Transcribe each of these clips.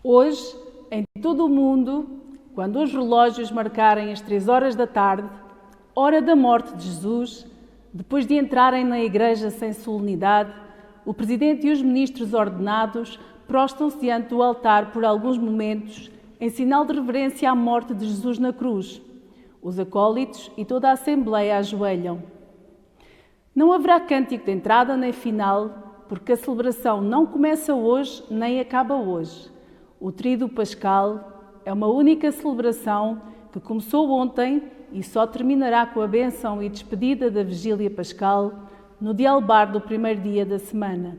Hoje, em todo o mundo, quando os relógios marcarem as 3 horas da tarde, hora da morte de Jesus, depois de entrarem na igreja sem solenidade, o Presidente e os ministros ordenados prostam-se diante do altar por alguns momentos, em sinal de reverência à morte de Jesus na cruz. Os acólitos e toda a Assembleia ajoelham. Não haverá cântico de entrada nem final, porque a celebração não começa hoje nem acaba hoje. O Tríduo Pascal é uma única celebração que começou ontem e só terminará com a bênção e despedida da Vigília Pascal no dialbar do primeiro dia da semana.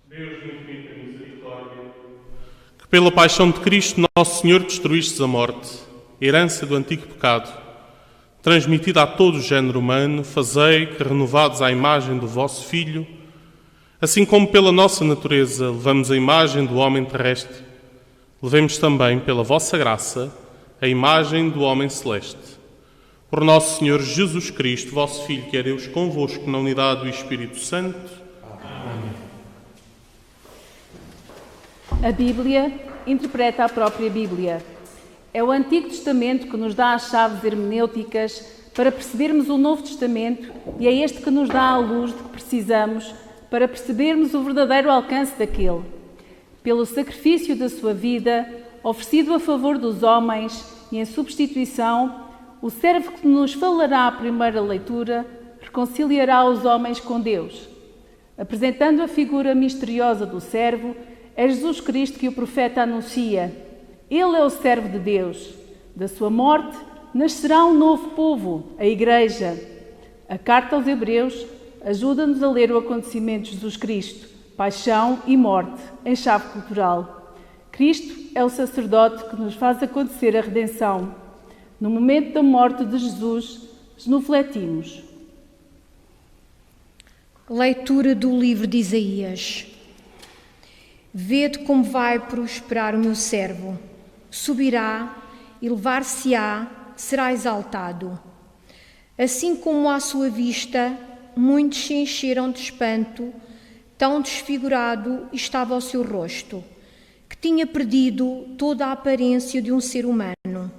Deus de infinita misericórdia, que pela paixão de Cristo Nosso Senhor destruístes a morte, herança do antigo pecado, transmitida a todo o género humano, fazei que, renovados à imagem do vosso Filho, assim como pela nossa natureza levamos a imagem do homem terrestre, levemos também, pela vossa graça, a imagem do homem celeste. Por nosso Senhor Jesus Cristo, vosso Filho, que é Deus convosco na unidade do Espírito Santo. A Bíblia interpreta a própria Bíblia. É o Antigo Testamento que nos dá as chaves hermenêuticas para percebermos o Novo Testamento e é este que nos dá a luz de que precisamos para percebermos o verdadeiro alcance daquele. Pelo sacrifício da sua vida, oferecido a favor dos homens e em substituição, o servo que nos falará à primeira leitura reconciliará os homens com Deus. Apresentando a figura misteriosa do servo, é Jesus Cristo que o profeta anuncia. Ele é o servo de Deus. Da sua morte nascerá um novo povo, a Igreja. A carta aos Hebreus ajuda-nos a ler o acontecimento de Jesus Cristo, paixão e morte, em chave cultural. Cristo é o sacerdote que nos faz acontecer a redenção. No momento da morte de Jesus, genufletimos. Leitura do livro de Isaías. Vede como vai prosperar o meu servo. Subirá e levar-se-á, será exaltado. Assim como à sua vista muitos se encheram de espanto, tão desfigurado estava o seu rosto, que tinha perdido toda a aparência de um ser humano.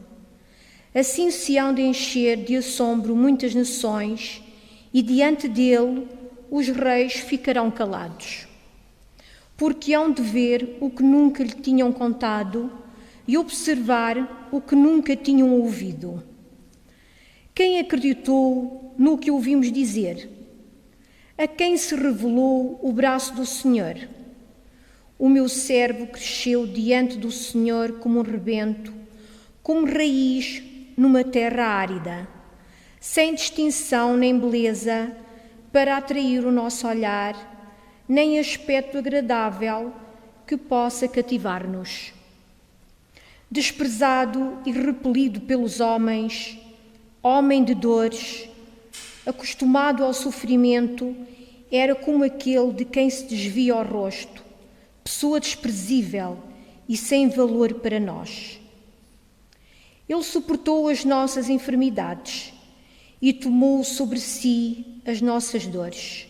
Assim se hão de encher de assombro muitas nações, e diante dele os reis ficarão calados. Porque hão de ver o que nunca lhe tinham contado e observar o que nunca tinham ouvido. Quem acreditou no que ouvimos dizer? A quem se revelou o braço do Senhor? O meu servo cresceu diante do Senhor como um rebento, como raiz numa terra árida, sem distinção nem beleza, para atrair o nosso olhar, nem aspecto agradável que possa cativar-nos. Desprezado e repelido pelos homens, homem de dores, acostumado ao sofrimento, era como aquele de quem se desvia o rosto, pessoa desprezível e sem valor para nós. Ele suportou as nossas enfermidades e tomou sobre si as nossas dores.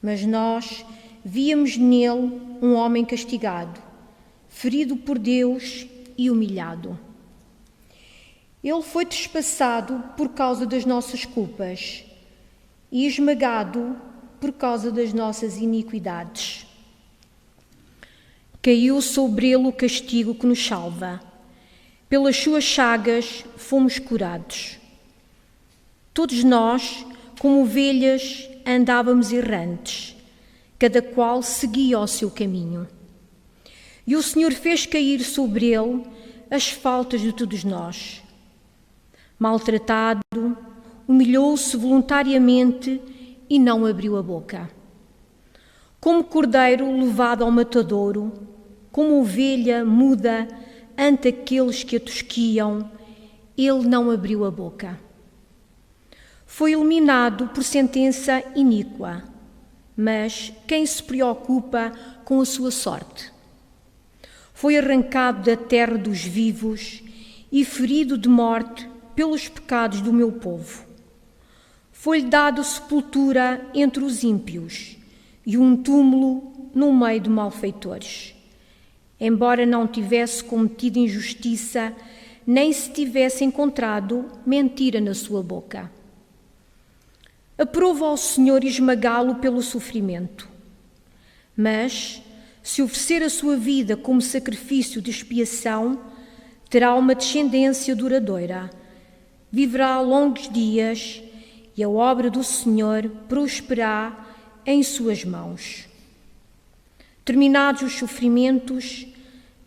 Mas nós víamos nele um homem castigado, ferido por Deus e humilhado. Ele foi trespassado por causa das nossas culpas e esmagado por causa das nossas iniquidades. Caiu sobre ele o castigo que nos salva. Pelas suas chagas fomos curados. Todos nós, como ovelhas, andávamos errantes, cada qual seguia o seu caminho. E o Senhor fez cair sobre ele as faltas de todos nós. Maltratado, humilhou-se voluntariamente e não abriu a boca. Como cordeiro levado ao matadouro, como ovelha muda ante aqueles que a tosquiam, ele não abriu a boca. Foi eliminado por sentença iníqua, mas quem se preocupa com a sua sorte? Foi arrancado da terra dos vivos e ferido de morte pelos pecados do meu povo. Foi-lhe dado sepultura entre os ímpios e um túmulo no meio de malfeitores. Embora não tivesse cometido injustiça, nem se tivesse encontrado mentira na sua boca. Aprova ao Senhor esmagá-lo pelo sofrimento. Mas, se oferecer a sua vida como sacrifício de expiação, terá uma descendência duradoura, viverá longos dias e a obra do Senhor prosperará em suas mãos. Terminados os sofrimentos,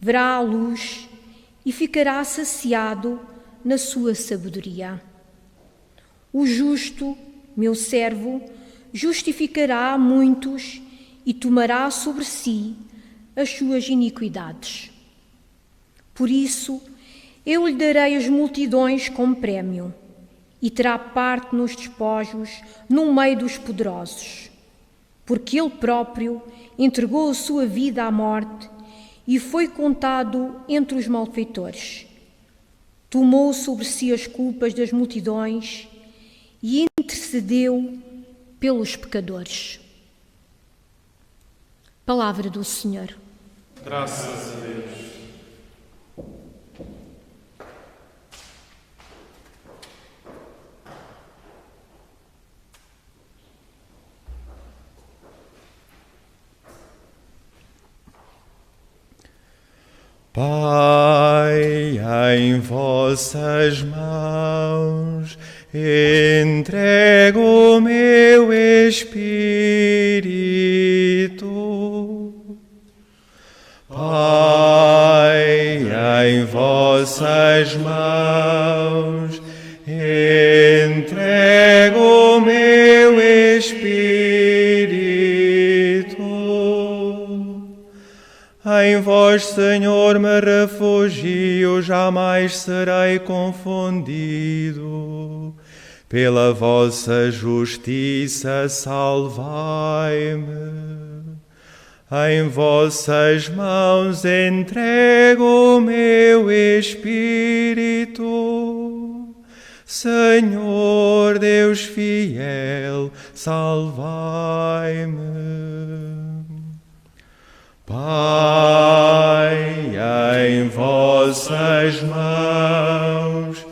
verá a luz e ficará saciado na sua sabedoria. O justo, meu servo, justificará a muitos e tomará sobre si as suas iniquidades. Por isso, eu lhe darei as multidões como prémio e terá parte nos despojos no meio dos poderosos, porque ele próprio entregou a sua vida à morte e foi contado entre os malfeitores. Tomou sobre si as culpas das multidões e intercedeu pelos pecadores. Palavra do Senhor. Graças a Deus. Pai, em vossas mãos entrego o meu espírito. Pai, em vossas mãos entrego o meu espírito. Em vós, Senhor, me refugio, jamais serei confundido. Pela vossa justiça salvai-me. Em vossas mãos entrego o meu espírito. Senhor Deus fiel, salvai-me. Pai, em vossas mãos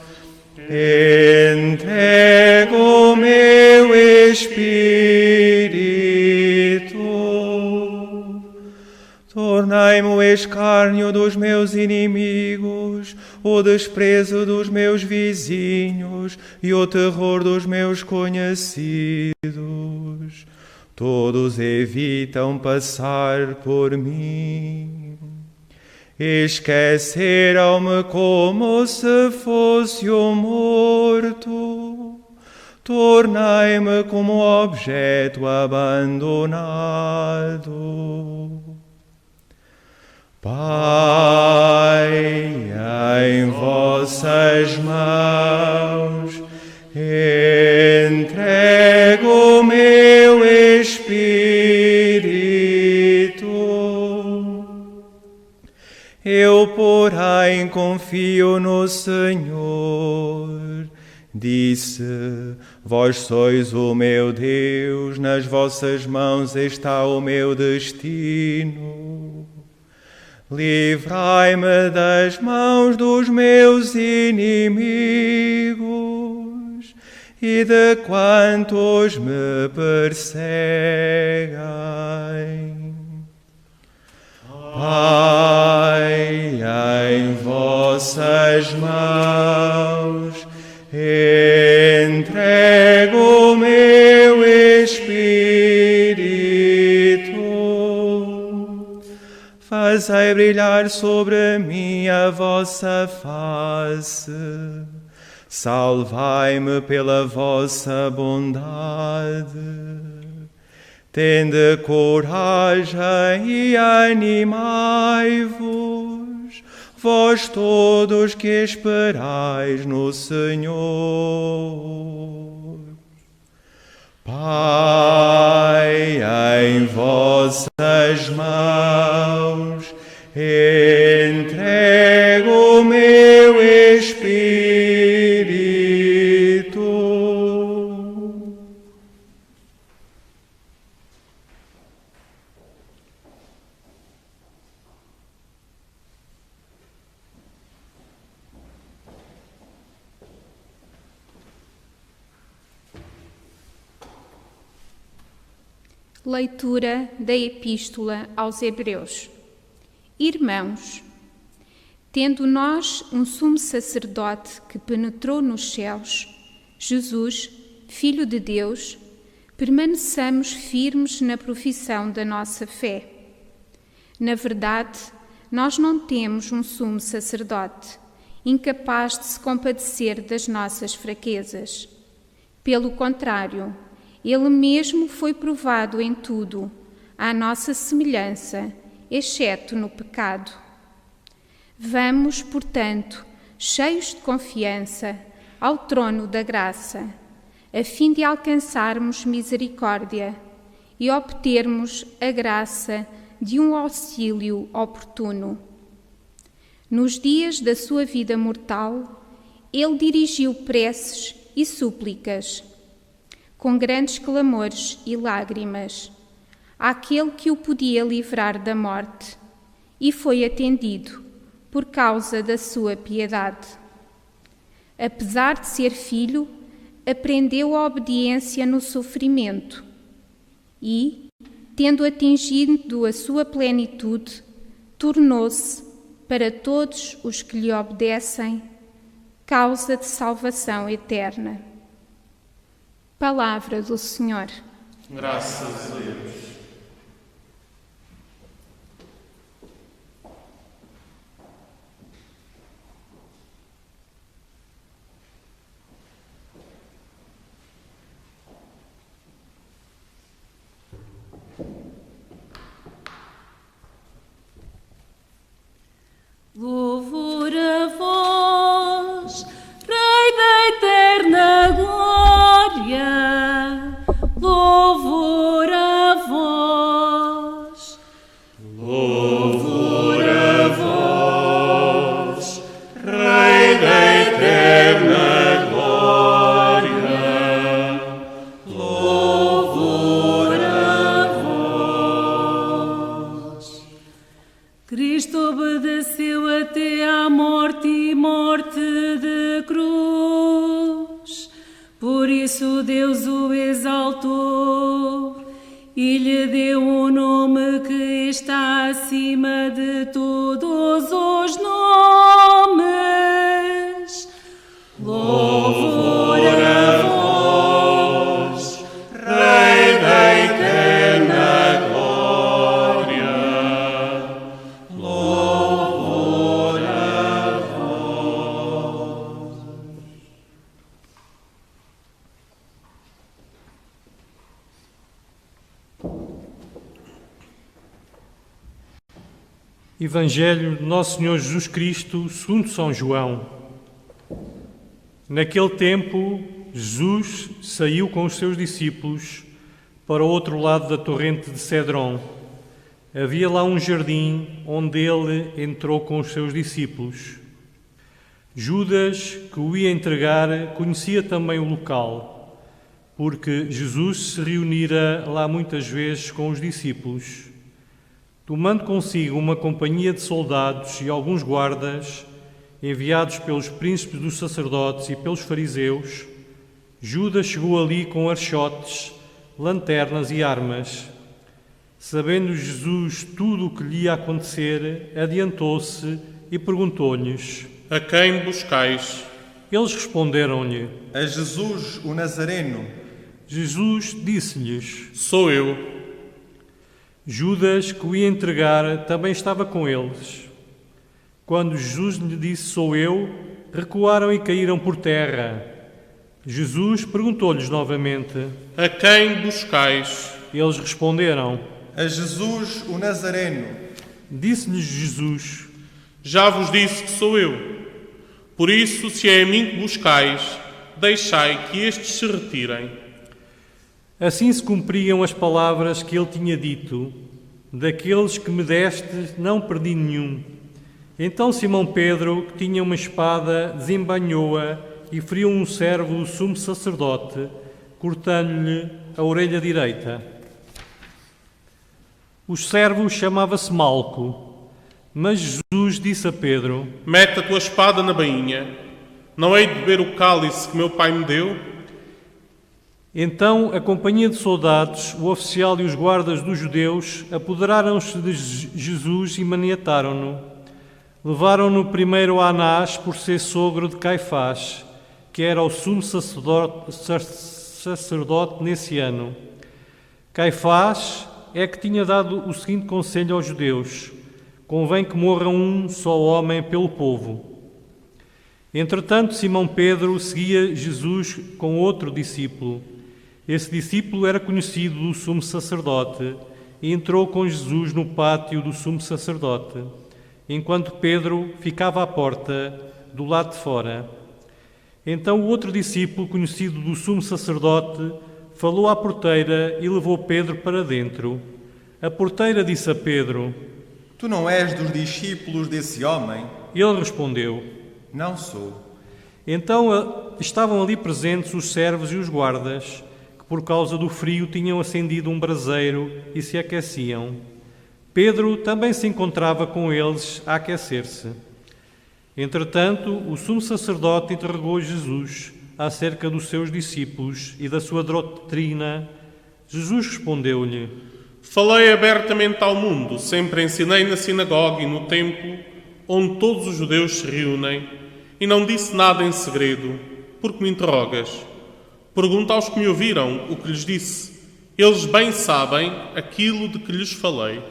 entrego o meu espírito. Tornai-me o escárnio dos meus inimigos, o desprezo dos meus vizinhos e o terror dos meus conhecidos. Todos evitam passar por mim. Esqueceram-me como se fosse um morto. Tornai-me como objeto abandonado. Pai, em vossas mãos entrego o meu espírito. Eu, porém, confio no Senhor. Disse: vós sois o meu Deus, nas vossas mãos está o meu destino. Livrai-me das mãos dos meus inimigos e de quantos me perseguem. Pai, em vossas mãos entrego o meu espírito. Fazei brilhar sobre mim a vossa face. Salvai-me pela vossa bondade. Tende coragem e animai-vos, vós todos que esperais no Senhor. Pai, em vossas mãos entrego o meu espírito. Leitura da Epístola aos Hebreus. Irmãos, tendo nós um sumo sacerdote que penetrou nos céus, Jesus, Filho de Deus, permaneçamos firmes na profissão da nossa fé. Na verdade, nós não temos um sumo sacerdote, incapaz de se compadecer das nossas fraquezas. Pelo contrário, ele mesmo foi provado em tudo, à nossa semelhança, exceto no pecado. Vamos, portanto, cheios de confiança, ao trono da graça, a fim de alcançarmos misericórdia e obtermos a graça de um auxílio oportuno. Nos dias da sua vida mortal, ele dirigiu preces e súplicas, com grandes clamores e lágrimas, àquele que o podia livrar da morte, e foi atendido por causa da sua piedade. Apesar de ser filho, aprendeu a obediência no sofrimento e, tendo atingido a sua plenitude, tornou-se, para todos os que lhe obedecem, causa de salvação eterna. Palavra do Senhor. Graças a Deus. Louvor a vós, Rei da eterna glória. Deus o exaltou e lhe deu um nome que está acima de todos os nomes. Louvor a vós, Rei da eterna glória. Louvor a vós. Evangelho de Nosso Senhor Jesus Cristo, segundo São João. Naquele tempo, Jesus saiu com os seus discípulos para o outro lado da torrente de Cedron. Havia lá um jardim onde ele entrou com os seus discípulos. Judas, que o ia entregar, conhecia também o local, porque Jesus se reunira lá muitas vezes com os discípulos. Tomando consigo uma companhia de soldados e alguns guardas, enviados pelos príncipes dos sacerdotes e pelos fariseus, Judas chegou ali com archotes, lanternas e armas. Sabendo Jesus tudo o que lhe ia acontecer, adiantou-se e perguntou-lhes: A quem buscais? Eles responderam-lhe: A Jesus, o Nazareno. Jesus disse-lhes: Sou eu. Judas, que o ia entregar, também estava com eles. Quando Jesus lhe disse: Sou eu, recuaram e caíram por terra. Jesus perguntou-lhes novamente: A quem buscais? Eles responderam: A Jesus, o Nazareno. Disse-lhes Jesus: Já vos disse que sou eu. Por isso, se é a mim que buscais, deixai que estes se retirem. Assim se cumpriam as palavras que ele tinha dito: Daqueles que me deste, não perdi nenhum. Então Simão Pedro, que tinha uma espada, desembainhou-a e feriu um servo do sumo sacerdote, cortando-lhe a orelha direita. O servo chamava-se Malco, mas Jesus disse a Pedro: Mete a tua espada na bainha. Não hei de beber o cálice que meu pai me deu? Então a companhia de soldados, o oficial e os guardas dos judeus apoderaram-se de Jesus e maniataram-no. Levaram-no primeiro a Anás por ser sogro de Caifás, que era o sumo sacerdote nesse ano. Caifás é que tinha dado o seguinte conselho aos judeus: convém que morra um só homem pelo povo. Entretanto, Simão Pedro seguia Jesus com outro discípulo. Esse discípulo era conhecido do sumo sacerdote e entrou com Jesus no pátio do sumo sacerdote, enquanto Pedro ficava à porta, do lado de fora. Então o outro discípulo, conhecido do sumo sacerdote, falou à porteira e levou Pedro para dentro. A porteira disse a Pedro: Tu não és dos discípulos desse homem? Ele respondeu: Não sou. Então estavam ali presentes os servos e os guardas, que por causa do frio tinham acendido um braseiro e se aqueciam. Pedro também se encontrava com eles a aquecer-se. Entretanto, o sumo sacerdote interrogou Jesus acerca dos seus discípulos e da sua doutrina. Jesus respondeu-lhe: Falei abertamente ao mundo, sempre ensinei na sinagoga e no templo, onde todos os judeus se reúnem, e não disse nada em segredo, porque me interrogas. Pergunta aos que me ouviram o que lhes disse. Eles bem sabem aquilo de que lhes falei.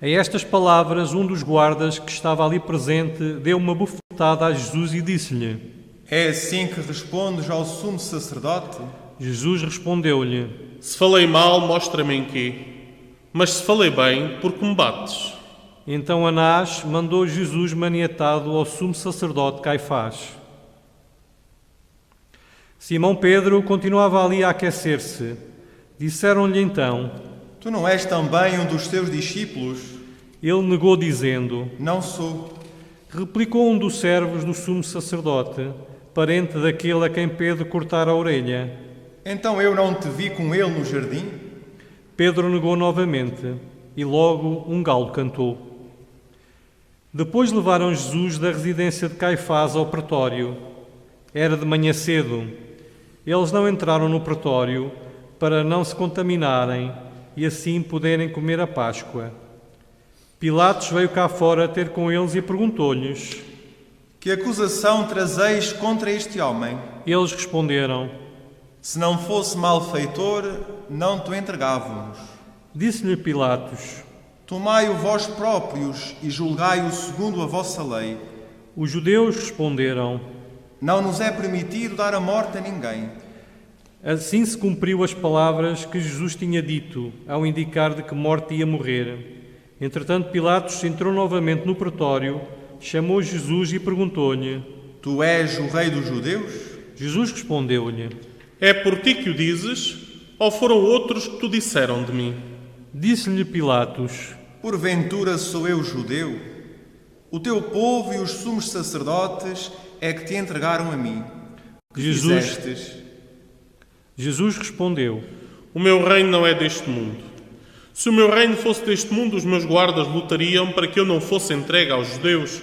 A estas palavras, um dos guardas que estava ali presente deu uma bufetada a Jesus e disse-lhe: É assim que respondes ao sumo sacerdote? Jesus respondeu-lhe: Se falei mal, mostra-me em quê. Mas se falei bem, por que me bates? Então Anás mandou Jesus maniatado ao sumo sacerdote Caifás. Simão Pedro continuava ali a aquecer-se. Disseram-lhe então: Tu não és também um dos teus discípulos? Ele negou dizendo: Não sou. Replicou um dos servos do sumo sacerdote, parente daquele a quem Pedro cortara a orelha: Então eu não te vi com ele no jardim? Pedro negou novamente, e logo um galo cantou. Depois levaram Jesus da residência de Caifás ao pretório. Era de manhã cedo. Eles não entraram no pretório para não se contaminarem e assim poderem comer a Páscoa. Pilatos veio cá fora ter com eles e perguntou-lhes: Que acusação trazeis contra este homem? Eles responderam: Se não fosse malfeitor, não te entregávamos. Disse-lhe Pilatos: Tomai-o vós próprios e julgai-o segundo a vossa lei. Os judeus responderam: Não nos é permitido dar a morte a ninguém. Assim se cumpriu as palavras que Jesus tinha dito, ao indicar de que morte ia morrer. Entretanto, Pilatos entrou novamente no pretório, chamou Jesus e perguntou-lhe: Tu és o rei dos judeus? Jesus respondeu-lhe: É por ti que o dizes, ou foram outros que tu disseram de mim? Disse-lhe Pilatos: Porventura sou eu judeu? O teu povo e os sumos sacerdotes é que te entregaram a mim. Que fizestes? Jesus respondeu: O meu reino não é deste mundo. Se o meu reino fosse deste mundo, os meus guardas lutariam para que eu não fosse entregue aos judeus,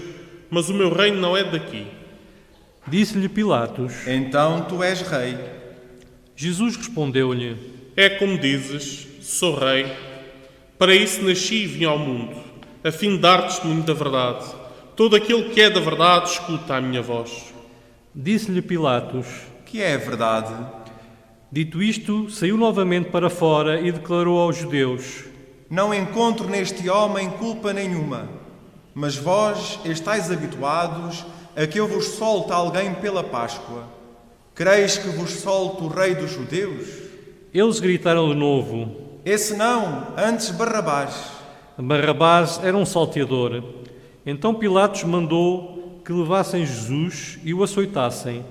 mas o meu reino não é daqui. Disse-lhe Pilatos: Então tu és rei. Jesus respondeu-lhe: É como dizes, sou rei. Para isso nasci e vim ao mundo, a fim de dar testemunho da verdade. Todo aquele que é da verdade escuta a minha voz. Disse-lhe Pilatos: Que é a verdade? Dito isto, saiu novamente para fora e declarou aos judeus: Não encontro neste homem culpa nenhuma, mas vós estáis habituados a que eu vos solte alguém pela Páscoa. Quereis que vos solte o rei dos judeus? Eles gritaram de novo: Esse não, antes Barrabás. Barrabás era um salteador. Então Pilatos mandou que levassem Jesus e o açoitassem.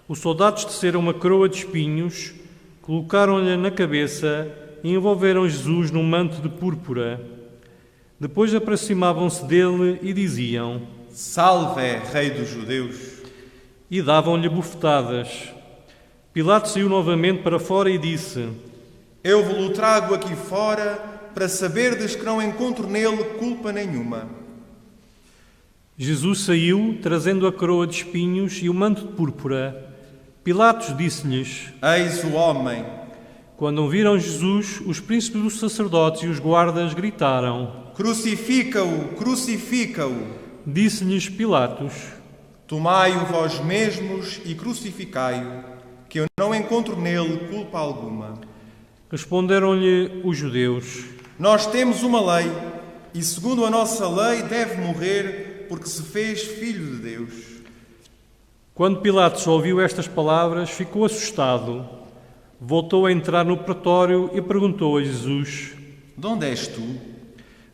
Os soldados teceram uma coroa de espinhos, colocaram-lhe na cabeça e envolveram Jesus num manto de púrpura. Depois aproximavam-se dele e diziam: Salve, rei dos judeus! E davam-lhe bufetadas. Pilatos saiu novamente para fora e disse: Eu vos trago aqui fora para saberdes que não encontro nele culpa nenhuma. Jesus saiu, trazendo a coroa de espinhos e o manto de púrpura. Pilatos disse-lhes: Eis o homem. Quando ouviram Jesus, os príncipes dos sacerdotes e os guardas gritaram: Crucifica-o, crucifica-o! Disse-lhes Pilatos: Tomai-o vós mesmos e crucificai-o, que eu não encontro nele culpa alguma. Responderam-lhe os judeus: Nós temos uma lei, e segundo a nossa lei deve morrer, porque se fez filho de Deus. Quando Pilatos ouviu estas palavras, ficou assustado. Voltou a entrar no pretório e perguntou a Jesus: De onde és tu?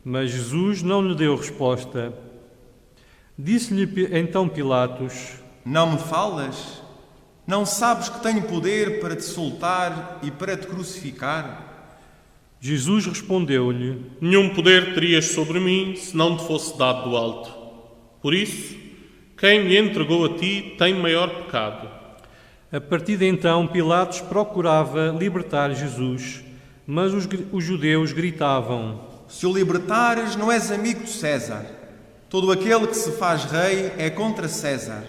Mas Jesus não lhe deu resposta. Disse-lhe então Pilatos: Não me falas? Não sabes que tenho poder para te soltar e para te crucificar? Jesus respondeu-lhe: Nenhum poder terias sobre mim se não te fosse dado do alto. Por isso, quem me entregou a ti tem maior pecado. A partir de então, Pilatos procurava libertar Jesus, mas os judeus gritavam: Se o libertares, não és amigo de César. Todo aquele que se faz rei é contra César.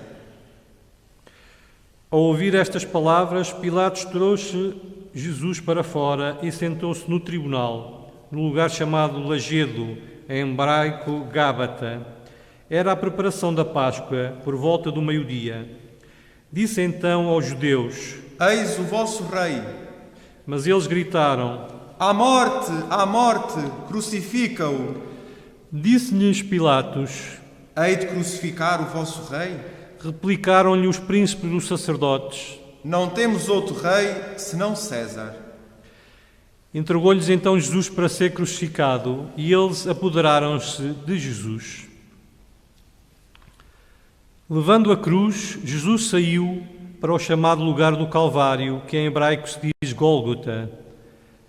Ao ouvir estas palavras, Pilatos trouxe Jesus para fora e sentou-se no tribunal, no lugar chamado Lajedo, em hebraico Gábata. Era a preparação da Páscoa, por volta do meio-dia. Disse então aos judeus: Eis o vosso rei. Mas eles gritaram: À morte, crucifica-o. Disse-lhes Pilatos: Hei de crucificar o vosso rei? Replicaram-lhe os príncipes dos sacerdotes: Não temos outro rei senão César. Entregou-lhes então Jesus para ser crucificado e eles apoderaram-se de Jesus. Levando a cruz, Jesus saiu para o chamado lugar do Calvário, que em hebraico se diz Gólgota.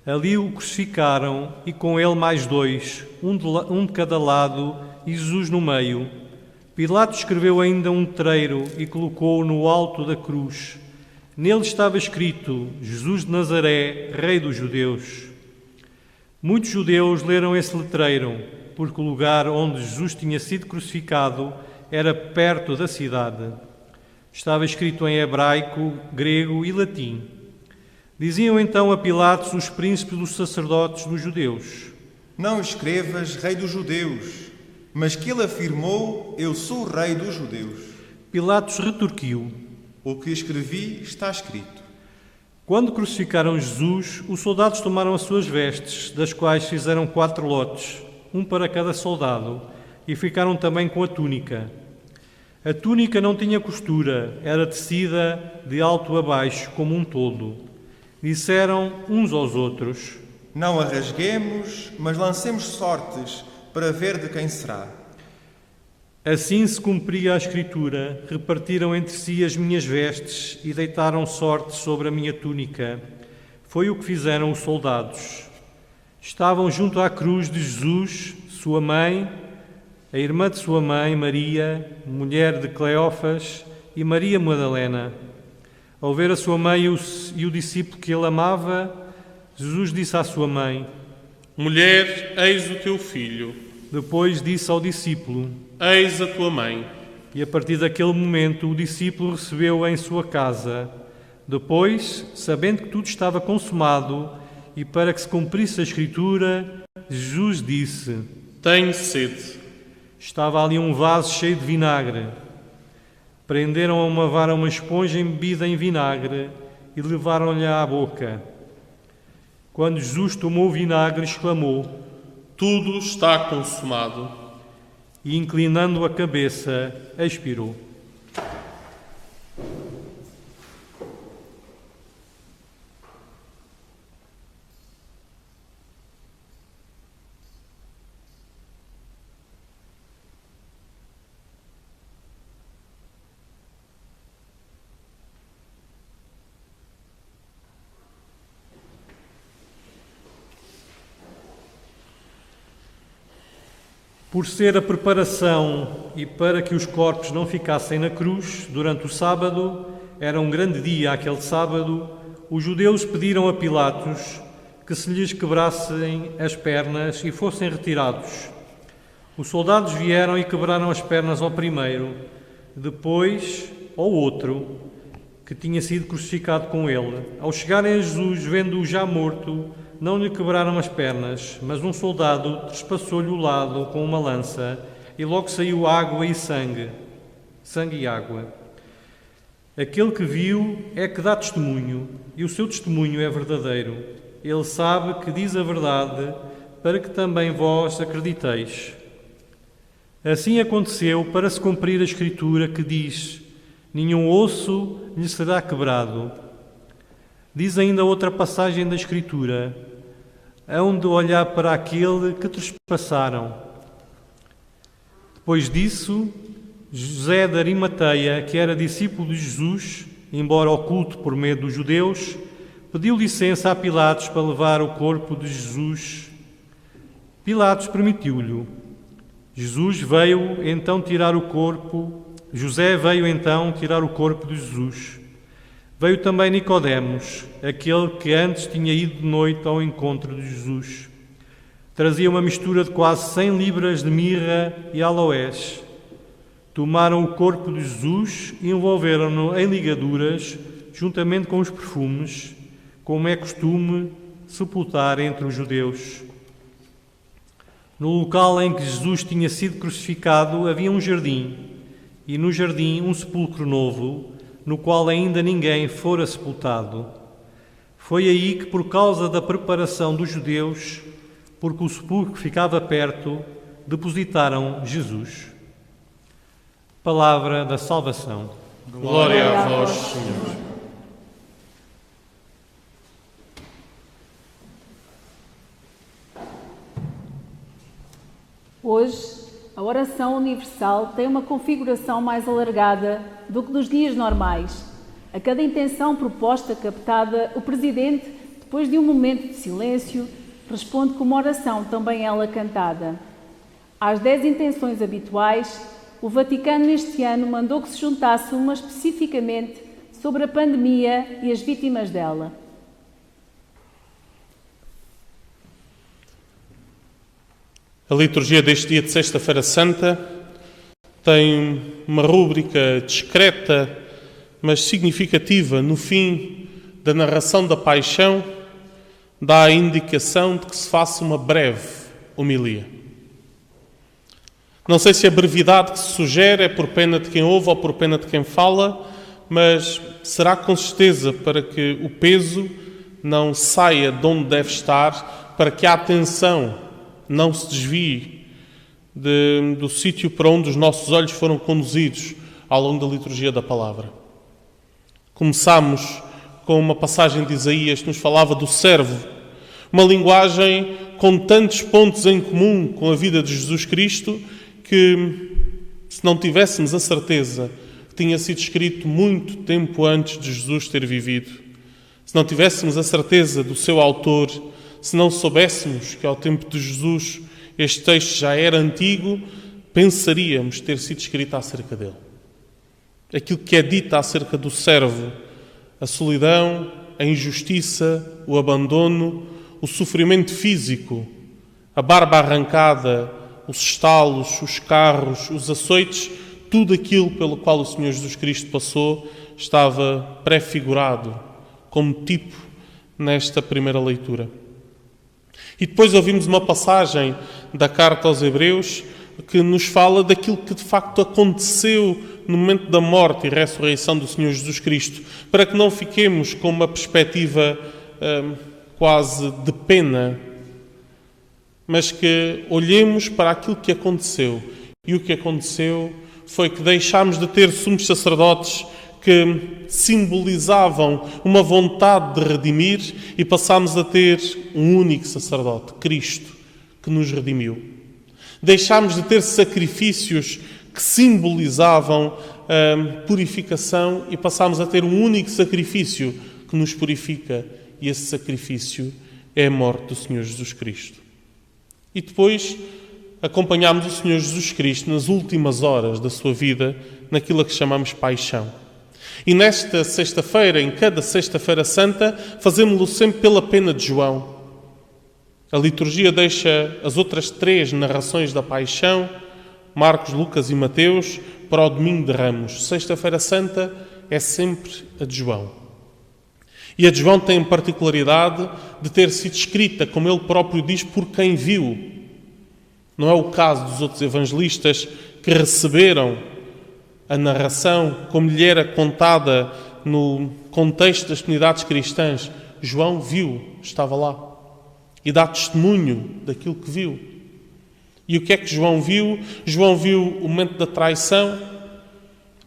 Ali o crucificaram e com ele mais dois, um de cada lado e Jesus no meio. Pilatos escreveu ainda um letreiro e colocou-o no alto da cruz. Nele estava escrito: Jesus de Nazaré, Rei dos Judeus. Muitos judeus leram esse letreiro, porque o lugar onde Jesus tinha sido crucificado era perto da cidade. Estava escrito em hebraico, grego e latim. Diziam então a Pilatos os príncipes dos sacerdotes dos judeus: Não escrevas Rei dos Judeus, mas que ele afirmou: Eu sou o Rei dos Judeus. Pilatos retorquiu: O que escrevi está escrito. Quando crucificaram Jesus, os soldados tomaram as suas vestes, das quais fizeram 4 lotes, um para cada soldado, e ficaram também com a túnica. A túnica não tinha costura, era tecida de alto a baixo, como um todo. Disseram uns aos outros: Não a rasguemos, mas lancemos sortes para ver de quem será. Assim se cumpria a Escritura: repartiram entre si as minhas vestes e deitaram sorte sobre a minha túnica. Foi o que fizeram os soldados. Estavam junto à cruz de Jesus, sua mãe, a irmã de sua mãe, Maria, mulher de Cleófas, e Maria Madalena. Ao ver a sua mãe e o discípulo que ele amava, Jesus disse à sua mãe: Mulher, eis o teu filho. Depois disse ao discípulo: Eis a tua mãe. E a partir daquele momento o discípulo recebeu-a em sua casa. Depois, sabendo que tudo estava consumado e para que se cumprisse a Escritura, Jesus disse: Tenho sede. Estava ali um vaso cheio de vinagre. Prenderam a uma vara uma esponja embebida em vinagre e levaram-lhe à boca. Quando Jesus tomou o vinagre, exclamou: Tudo está consumado. E, inclinando a cabeça, expirou. Por ser a preparação e para que os corpos não ficassem na cruz durante o sábado, era um grande dia aquele sábado, os judeus pediram a Pilatos que se lhes quebrassem as pernas e fossem retirados. Os soldados vieram e quebraram as pernas ao primeiro, depois ao outro, que tinha sido crucificado com ele. Ao chegarem a Jesus, vendo-o já morto, não lhe quebraram as pernas, mas um soldado trespassou-lhe o lado com uma lança e logo saiu água e sangue e água. Aquele que viu é que dá testemunho, e o seu testemunho é verdadeiro. Ele sabe que diz a verdade, para que também vós acrediteis. Assim aconteceu para se cumprir a Escritura que diz: nenhum osso lhe será quebrado. Diz ainda outra passagem da Escritura: hão de olhar para aquele que trespassaram. Depois disso, José de Arimateia, que era discípulo de Jesus, embora oculto por medo dos judeus, pediu licença a Pilatos para levar o corpo de Jesus. Pilatos permitiu-lhe. José veio então tirar o corpo de Jesus. Veio também Nicodemos, aquele que antes tinha ido de noite ao encontro de Jesus. Trazia uma mistura de quase 100 libras de mirra e aloés. Tomaram o corpo de Jesus e envolveram-no em ligaduras, juntamente com os perfumes, como é costume sepultar entre os judeus. No local em que Jesus tinha sido crucificado havia um jardim, e no jardim um sepulcro novo, no qual ainda ninguém fora sepultado. Foi aí que, por causa da preparação dos judeus, porque o sepulcro ficava perto, depositaram Jesus. Palavra da salvação. Glória a vós, Senhor. Hoje, a oração universal tem uma configuração mais alargada do que nos dias normais. A cada intenção proposta captada, o Presidente, depois de um momento de silêncio, responde com uma oração também ela cantada. Às 10 intenções habituais, o Vaticano neste ano mandou que se juntasse uma especificamente sobre a pandemia e as vítimas dela. A liturgia deste dia de Sexta-feira Santa tem uma rúbrica discreta mas significativa no fim da narração da paixão, dá a indicação de que se faça uma breve homilia. Não sei se a brevidade que se sugere é por pena de quem ouve ou por pena de quem fala, mas será com certeza para que o peso não saia de onde deve estar, para que a atenção não se desvie do sítio para onde os nossos olhos foram conduzidos ao longo da liturgia da palavra. Começámos com uma passagem de Isaías que nos falava do servo, uma linguagem com tantos pontos em comum com a vida de Jesus Cristo que, se não tivéssemos a certeza que tinha sido escrito muito tempo antes de Jesus ter vivido, se não tivéssemos a certeza do seu autor, se não soubéssemos que ao tempo de Jesus este texto já era antigo, pensaríamos ter sido escrito acerca dele. Aquilo que é dito acerca do servo, a solidão, a injustiça, o abandono, o sofrimento físico, a barba arrancada, os estalos, os carros, os açoites, tudo aquilo pelo qual o Senhor Jesus Cristo passou estava prefigurado como tipo nesta primeira leitura. E depois ouvimos uma passagem da carta aos Hebreus que nos fala daquilo que de facto aconteceu no momento da morte e ressurreição do Senhor Jesus Cristo, para que não fiquemos com uma perspectiva quase de pena, mas que olhemos para aquilo que aconteceu. E o que aconteceu foi que deixámos de ter sumos sacerdotes que simbolizavam uma vontade de redimir e passámos a ter um único sacerdote, Cristo, que nos redimiu. Deixámos de ter sacrifícios que simbolizavam a purificação e passámos a ter um único sacrifício que nos purifica, e esse sacrifício é a morte do Senhor Jesus Cristo. E depois acompanhámos o Senhor Jesus Cristo nas últimas horas da sua vida, naquilo a que chamamos paixão. E nesta sexta-feira, em cada sexta-feira santa, fazemos-lo sempre pela pena de João. A liturgia deixa as outras 3 narrações da paixão, Marcos, Lucas e Mateus, para o domingo de Ramos. Sexta-feira santa é sempre a de João. E a de João tem a particularidade de ter sido escrita, como ele próprio diz, por quem viu. Não é o caso dos outros evangelistas que receberam a narração como lhe era contada no contexto das comunidades cristãs. João viu, estava lá, e dá testemunho daquilo que viu. E o que é que João viu? João viu o momento da traição,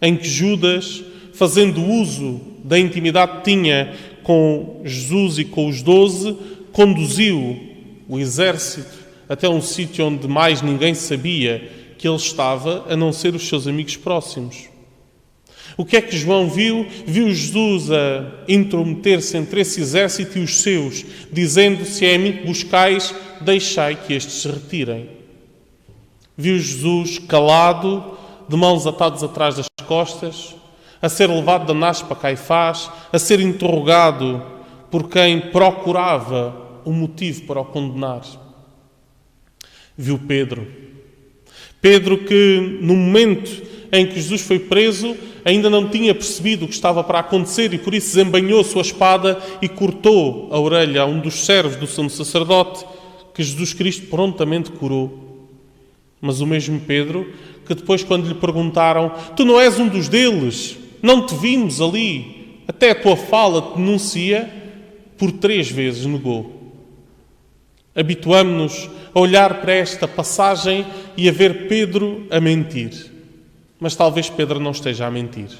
em que Judas, fazendo uso da intimidade que tinha com Jesus e com os 12, conduziu o exército até um sítio onde mais ninguém sabia que ele estava, a não ser os seus amigos próximos. O que é que João viu? Viu Jesus a intrometer-se entre esse exército e os seus, dizendo: se é a mim que buscais, deixai que estes se retirem. Viu Jesus calado, de mãos atadas atrás das costas, a ser levado de Anás para Caifás, a ser interrogado por quem procurava um motivo para o condenar. Viu Pedro que no momento em que Jesus foi preso ainda não tinha percebido o que estava para acontecer e por isso desembainhou sua espada e cortou a orelha a um dos servos do sumo sacerdote, que Jesus Cristo prontamente curou. Mas o mesmo Pedro, que depois quando lhe perguntaram: tu não és um dos deles, não te vimos ali, até a tua fala te denuncia, por 3 vezes negou. Habituamo-nos a olhar para esta passagem e a ver Pedro a mentir. Mas talvez Pedro não esteja a mentir.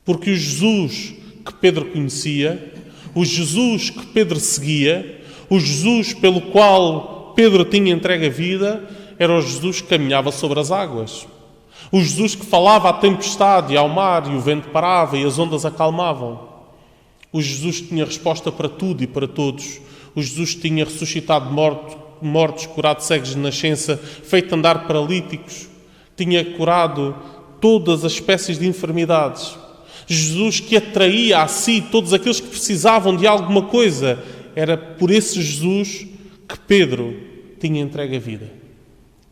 Porque o Jesus que Pedro conhecia, o Jesus que Pedro seguia, o Jesus pelo qual Pedro tinha entregue a vida, era o Jesus que caminhava sobre as águas. O Jesus que falava à tempestade e ao mar e o vento parava e as ondas acalmavam. O Jesus que tinha resposta para tudo e para todos. O Jesus que tinha ressuscitado mortos, curado cegos de nascença, feito andar paralíticos, tinha curado todas as espécies de enfermidades. Jesus que atraía a si todos aqueles que precisavam de alguma coisa. Era por esse Jesus que Pedro tinha entregue a vida.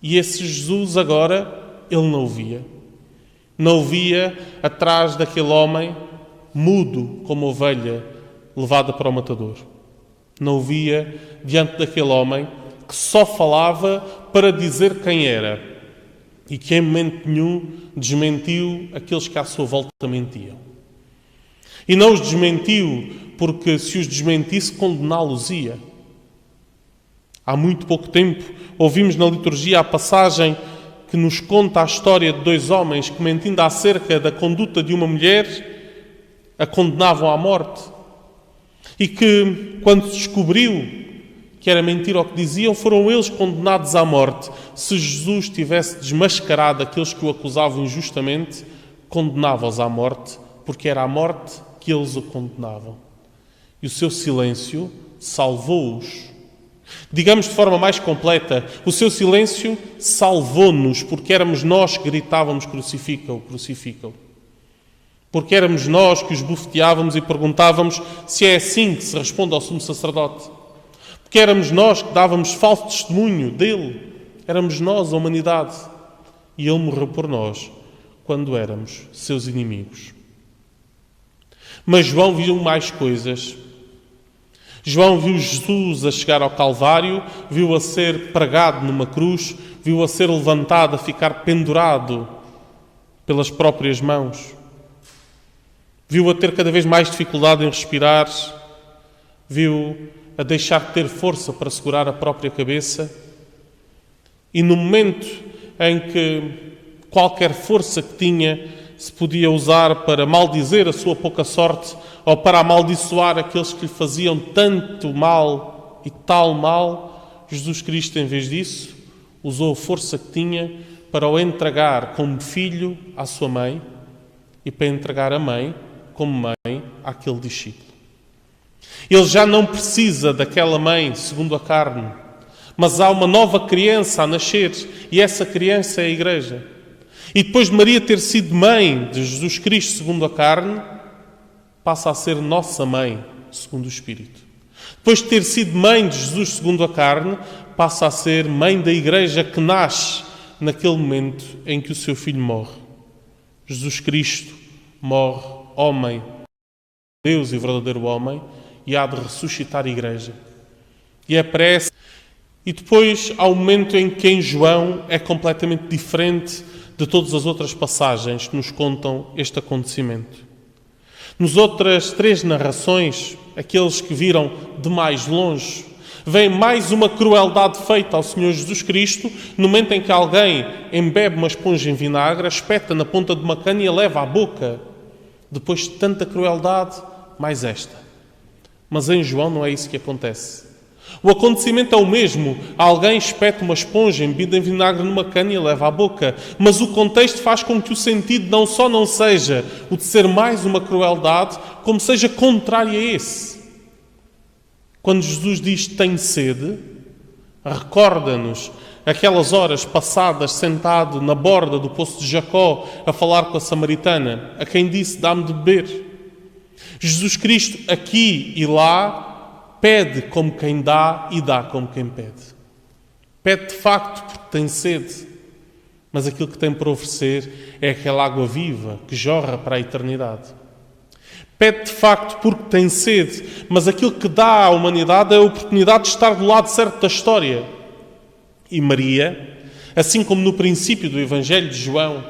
E esse Jesus agora, ele não o via. Não o via atrás daquele homem, mudo como ovelha, levada para o matador. Não o via diante daquele homem que só falava para dizer quem era e que em momento nenhum desmentiu aqueles que à sua volta mentiam. E não os desmentiu porque se os desmentisse, condená-los-ia. Há muito pouco tempo ouvimos na liturgia a passagem que nos conta a história de dois homens que, mentindo acerca da conduta de uma mulher, a condenavam à morte. E que, quando se descobriu que era mentira o que diziam, foram eles condenados à morte. Se Jesus tivesse desmascarado aqueles que o acusavam injustamente, condenava-os à morte, porque era à morte que eles o condenavam. E o seu silêncio salvou-os. Digamos de forma mais completa, o seu silêncio salvou-nos, porque éramos nós que gritávamos: crucifica-o, crucifica-o. Porque éramos nós que os bufeteávamos e perguntávamos se é assim que se responde ao sumo sacerdote. Porque éramos nós que dávamos falso testemunho dele. Éramos nós, a humanidade. E ele morreu por nós, quando éramos seus inimigos. Mas João viu mais coisas. João viu Jesus a chegar ao Calvário, viu a ser pregado numa cruz, viu a ser levantado, a ficar pendurado pelas próprias mãos. Viu a ter cada vez mais dificuldade em respirar, viu a deixar de ter força para segurar a própria cabeça. E no momento em que qualquer força que tinha se podia usar para maldizer a sua pouca sorte ou para amaldiçoar aqueles que lhe faziam tanto mal e tal mal, Jesus Cristo, em vez disso, usou a força que tinha para o entregar como filho à sua mãe e para entregar a mãe como mãe àquele discípulo. Ele já não precisa daquela mãe segundo a carne, mas há uma nova criança a nascer e essa criança é a Igreja. E depois de Maria ter sido mãe de Jesus Cristo segundo a carne, passa a ser nossa mãe segundo o Espírito. Depois de ter sido mãe de Jesus segundo a carne, passa a ser mãe da Igreja que nasce naquele momento em que o seu filho morre. Jesus Cristo morre, homem, Deus e verdadeiro homem, e há de ressuscitar a Igreja. E é para essa. E depois há um momento em que em João é completamente diferente de todas as outras passagens que nos contam este acontecimento. Nas outras três narrações, aqueles que viram de mais longe, veem mais uma crueldade feita ao Senhor Jesus Cristo no momento em que alguém embebe uma esponja em vinagre, espeta na ponta de uma cana e a leva à boca. Depois de tanta crueldade, mais esta. Mas em João não é isso que acontece. O acontecimento é o mesmo. Alguém espeta uma esponja embebida em vinagre numa cana e a leva à boca. Mas o contexto faz com que o sentido não só não seja o de ser mais uma crueldade, como seja contrário a esse. Quando Jesus diz tenho sede, recorda-nos aquelas horas passadas sentado na borda do poço de Jacó a falar com a samaritana, a quem disse dá-me de beber. Jesus Cristo aqui e lá pede como quem dá e dá como quem pede. Pede de facto porque tem sede, mas aquilo que tem para oferecer é aquela água viva que jorra para a eternidade. Pede de facto porque tem sede, mas aquilo que dá à humanidade é a oportunidade de estar do lado certo da história. E Maria, assim como no princípio do Evangelho de João,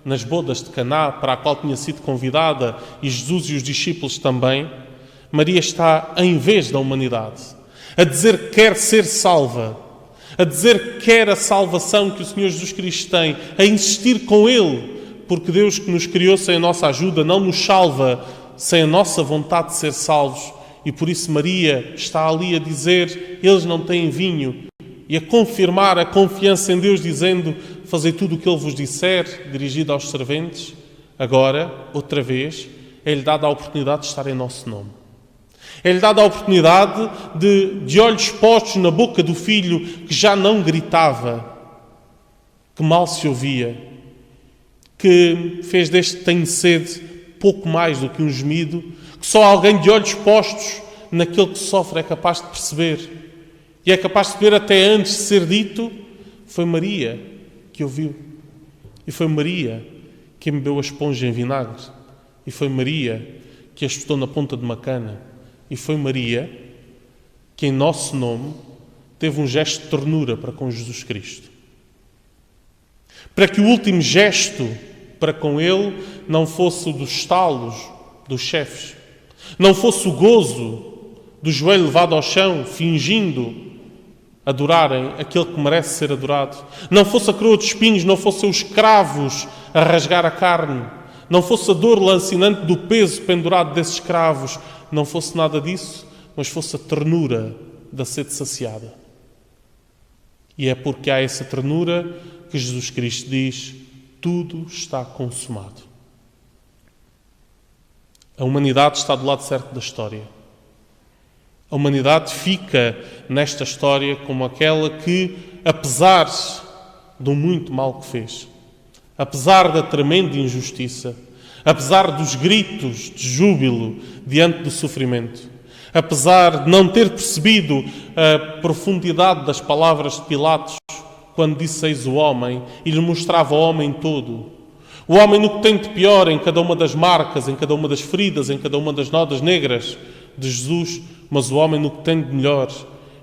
nas bodas de Caná, para a qual tinha sido convidada, e Jesus e os discípulos também, Maria está em vez da humanidade, a dizer que quer ser salva, a dizer que quer a salvação que o Senhor Jesus Cristo tem, a insistir com Ele, porque Deus que nos criou sem a nossa ajuda não nos salva sem a nossa vontade de ser salvos, e por isso Maria está ali a dizer, eles não têm vinho, e a confirmar a confiança em Deus, dizendo, fazei tudo o que Ele vos disser, dirigido aos serventes. Agora, outra vez, é-lhe dada a oportunidade de estar em nosso nome. É-lhe dada a oportunidade de olhos postos na boca do filho que já não gritava, que mal se ouvia, que fez deste tenho sede pouco mais do que um gemido, que só alguém de olhos postos naquele que sofre é capaz de perceber. E é capaz de perceber até antes de ser dito, foi Maria que ouviu. E foi Maria que embebeu a esponja em vinagre. E foi Maria que a espetou na ponta de uma cana. E foi Maria que, em nosso nome, teve um gesto de ternura para com Jesus Cristo. Para que o último gesto para com Ele não fosse o dos estalos dos chefes, não fosse o gozo do joelho levado ao chão, fingindo adorarem aquele que merece ser adorado. Não fosse a coroa de espinhos, não fossem os cravos a rasgar a carne, não fosse a dor lancinante do peso pendurado desses cravos, não fosse nada disso, mas fosse a ternura da sede saciada. E é porque há essa ternura que Jesus Cristo diz: tudo está consumado. A humanidade está do lado certo da história. A humanidade fica nesta história como aquela que, apesar do muito mal que fez, apesar da tremenda injustiça, apesar dos gritos de júbilo diante do sofrimento, apesar de não ter percebido a profundidade das palavras de Pilatos quando disse: eis o homem, e lhe mostrava o homem todo. O homem no que tem de pior em cada uma das marcas, em cada uma das feridas, em cada uma das nodas negras de Jesus, mas o homem no que tem de melhor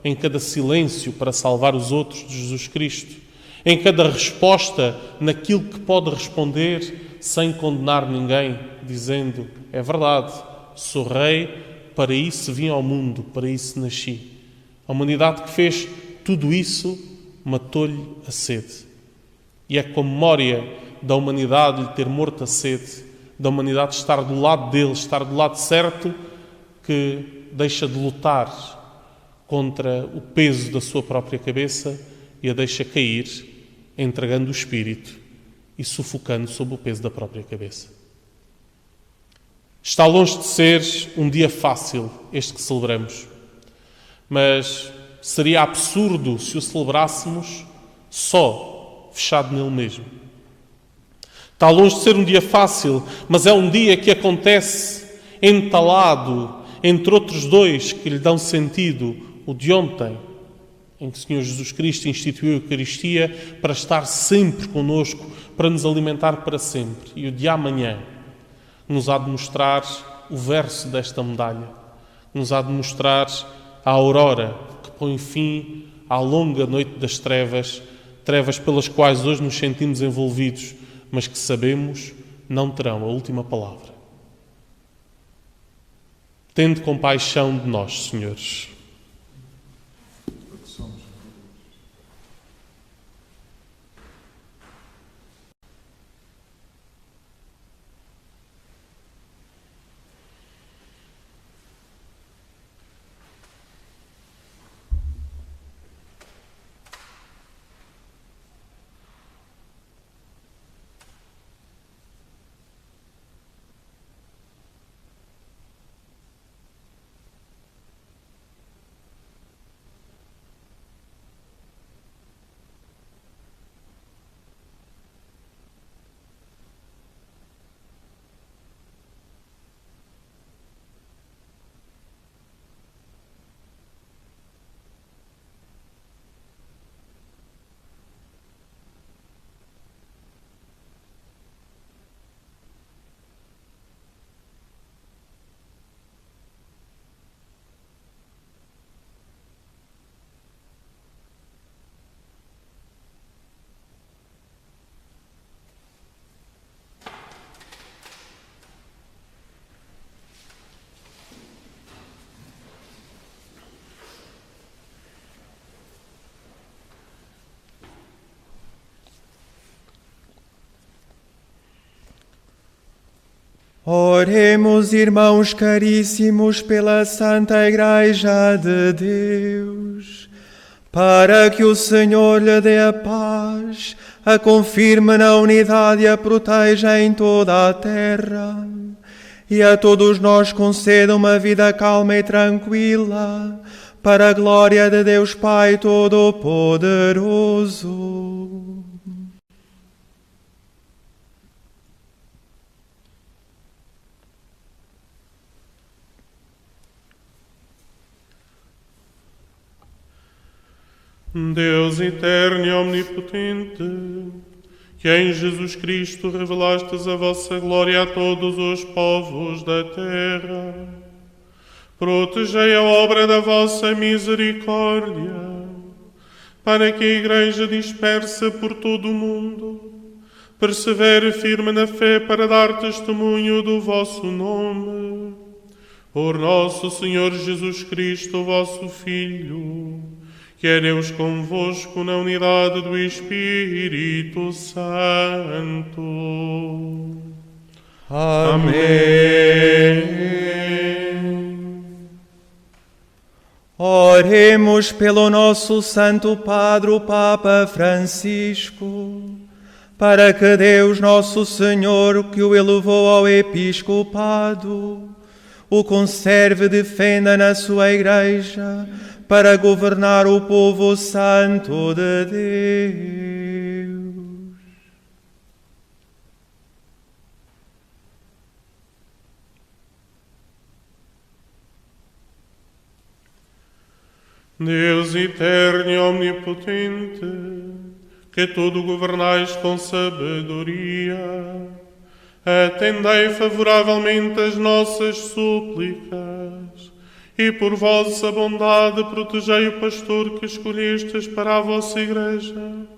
em cada silêncio para salvar os outros de Jesus Cristo, em cada resposta naquilo que pode responder sem condenar ninguém, dizendo: é verdade, sou rei, para isso vim ao mundo, para isso nasci. A humanidade que fez tudo isso matou-lhe a sede. E é com a memória da humanidade lhe ter morto a sede, da humanidade estar do lado dele, estar do lado certo, que deixa de lutar contra o peso da sua própria cabeça e a deixa cair, entregando o espírito e sufocando sob o peso da própria cabeça. Está longe de ser um dia fácil este que celebramos, mas seria absurdo se o celebrássemos só fechado nele mesmo. Está longe de ser um dia fácil, mas é um dia que acontece entalado entre outros dois que lhe dão sentido: o de ontem, em que o Senhor Jesus Cristo instituiu a Eucaristia para estar sempre connosco, para nos alimentar para sempre, e o de amanhã, nos há de mostrar o verso desta medalha, nos há de mostrar a aurora que põe fim à longa noite das trevas, trevas pelas quais hoje nos sentimos envolvidos, mas que sabemos não terão a última palavra. Tende compaixão de nós, senhores. Oremos, irmãos caríssimos, pela Santa Igreja de Deus, para que o Senhor lhe dê a paz, a confirme na unidade e a proteja em toda a terra, e a todos nós conceda uma vida calma e tranquila, para a glória de Deus Pai Todo-Poderoso. Deus eterno e omnipotente, que em Jesus Cristo revelastes a vossa glória a todos os povos da terra. Protegei a obra da vossa misericórdia, para que a Igreja dispersa por todo o mundo persevere firme na fé para dar testemunho do vosso nome. Por nosso Senhor Jesus Cristo, vosso Filho, que é Deus convosco na unidade do Espírito Santo. Amém. Oremos pelo nosso Santo Padre, o Papa Francisco, para que Deus nosso Senhor, que o elevou ao episcopado, o conserve e defenda na sua Igreja, para governar o povo santo de Deus. Deus eterno e omnipotente, que tudo governais com sabedoria, atendei favoravelmente as nossas súplicas e por vossa bondade protegei o pastor que escolhestes para a vossa Igreja,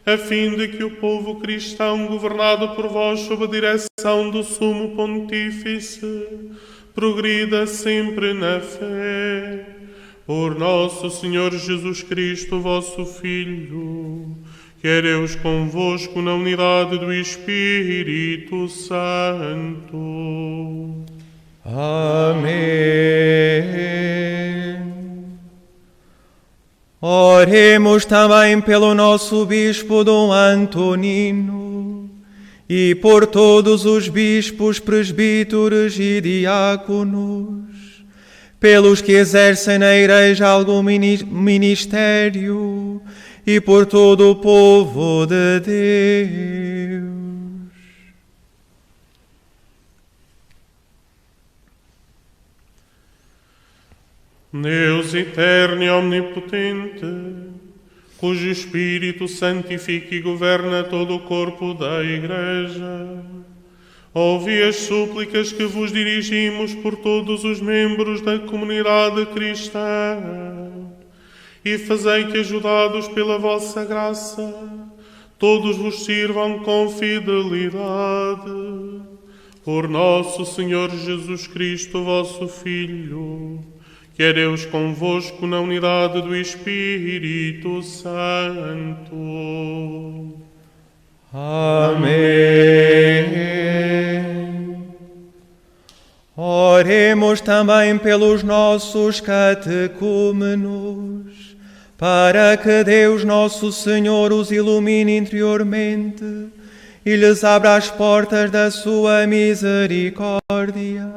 a fim de que o povo cristão, governado por vós sob a direção do Sumo Pontífice, progrida sempre na fé. Por nosso Senhor Jesus Cristo, vosso Filho, que é Deus convosco na unidade do Espírito Santo. Amém. Oremos também pelo nosso bispo Dom Antonino e por todos os bispos, presbíteros e diáconos, pelos que exercem na Igreja algum ministério e por todo o povo de Deus. Deus eterno e omnipotente, cujo Espírito santifica e governa todo o corpo da Igreja, ouvi as súplicas que vos dirigimos por todos os membros da comunidade cristã e fazei que, ajudados pela vossa graça, todos vos sirvam com fidelidade. Por nosso Senhor Jesus Cristo, vosso Filho, que é Deus convosco na unidade do Espírito Santo. Amém. Oremos também pelos nossos catecúmenos, para que Deus nosso Senhor os ilumine interiormente e lhes abra as portas da sua misericórdia,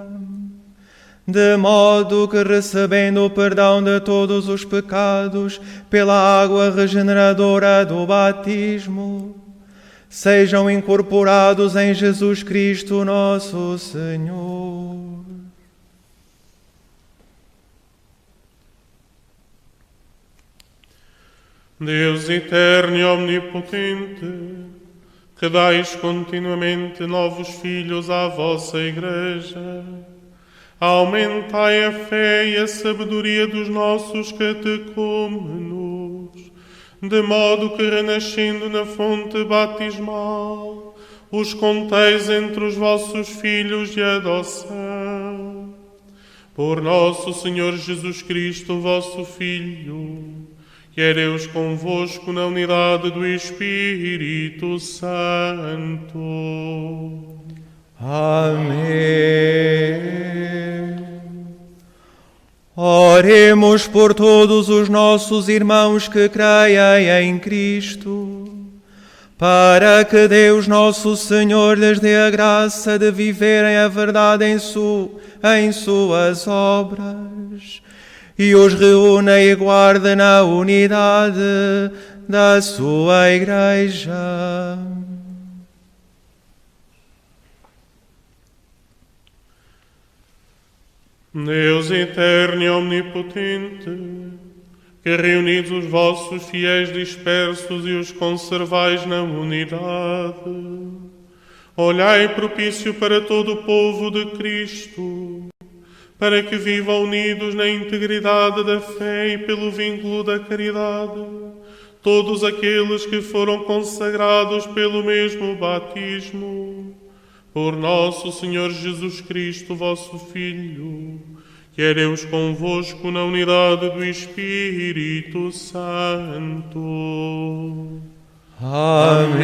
de modo que, recebendo o perdão de todos os pecados pela água regeneradora do batismo, sejam incorporados em Jesus Cristo nosso Senhor. Deus eterno e omnipotente, que dais continuamente novos filhos à vossa Igreja, aumentai a fé e a sabedoria dos nossos catecúmenos, de modo que, renascendo na fonte batismal, os conteis entre os vossos filhos de adoção. Por nosso Senhor Jesus Cristo, vosso Filho, que é Deus convosco na unidade do Espírito Santo. Amém. Oremos por todos os nossos irmãos que creem em Cristo, para que Deus nosso Senhor lhes dê a graça de viverem a verdade em suas obras, e os reúna e guarde na unidade da sua Igreja. Deus eterno e omnipotente, que reunidos os vossos fiéis dispersos e os conservais na unidade, olhai propício para todo o povo de Cristo, para que vivam unidos na integridade da fé e pelo vínculo da caridade, todos aqueles que foram consagrados pelo mesmo batismo, por nosso Senhor Jesus Cristo, vosso Filho, que é Deus convosco na unidade do Espírito Santo. Amém.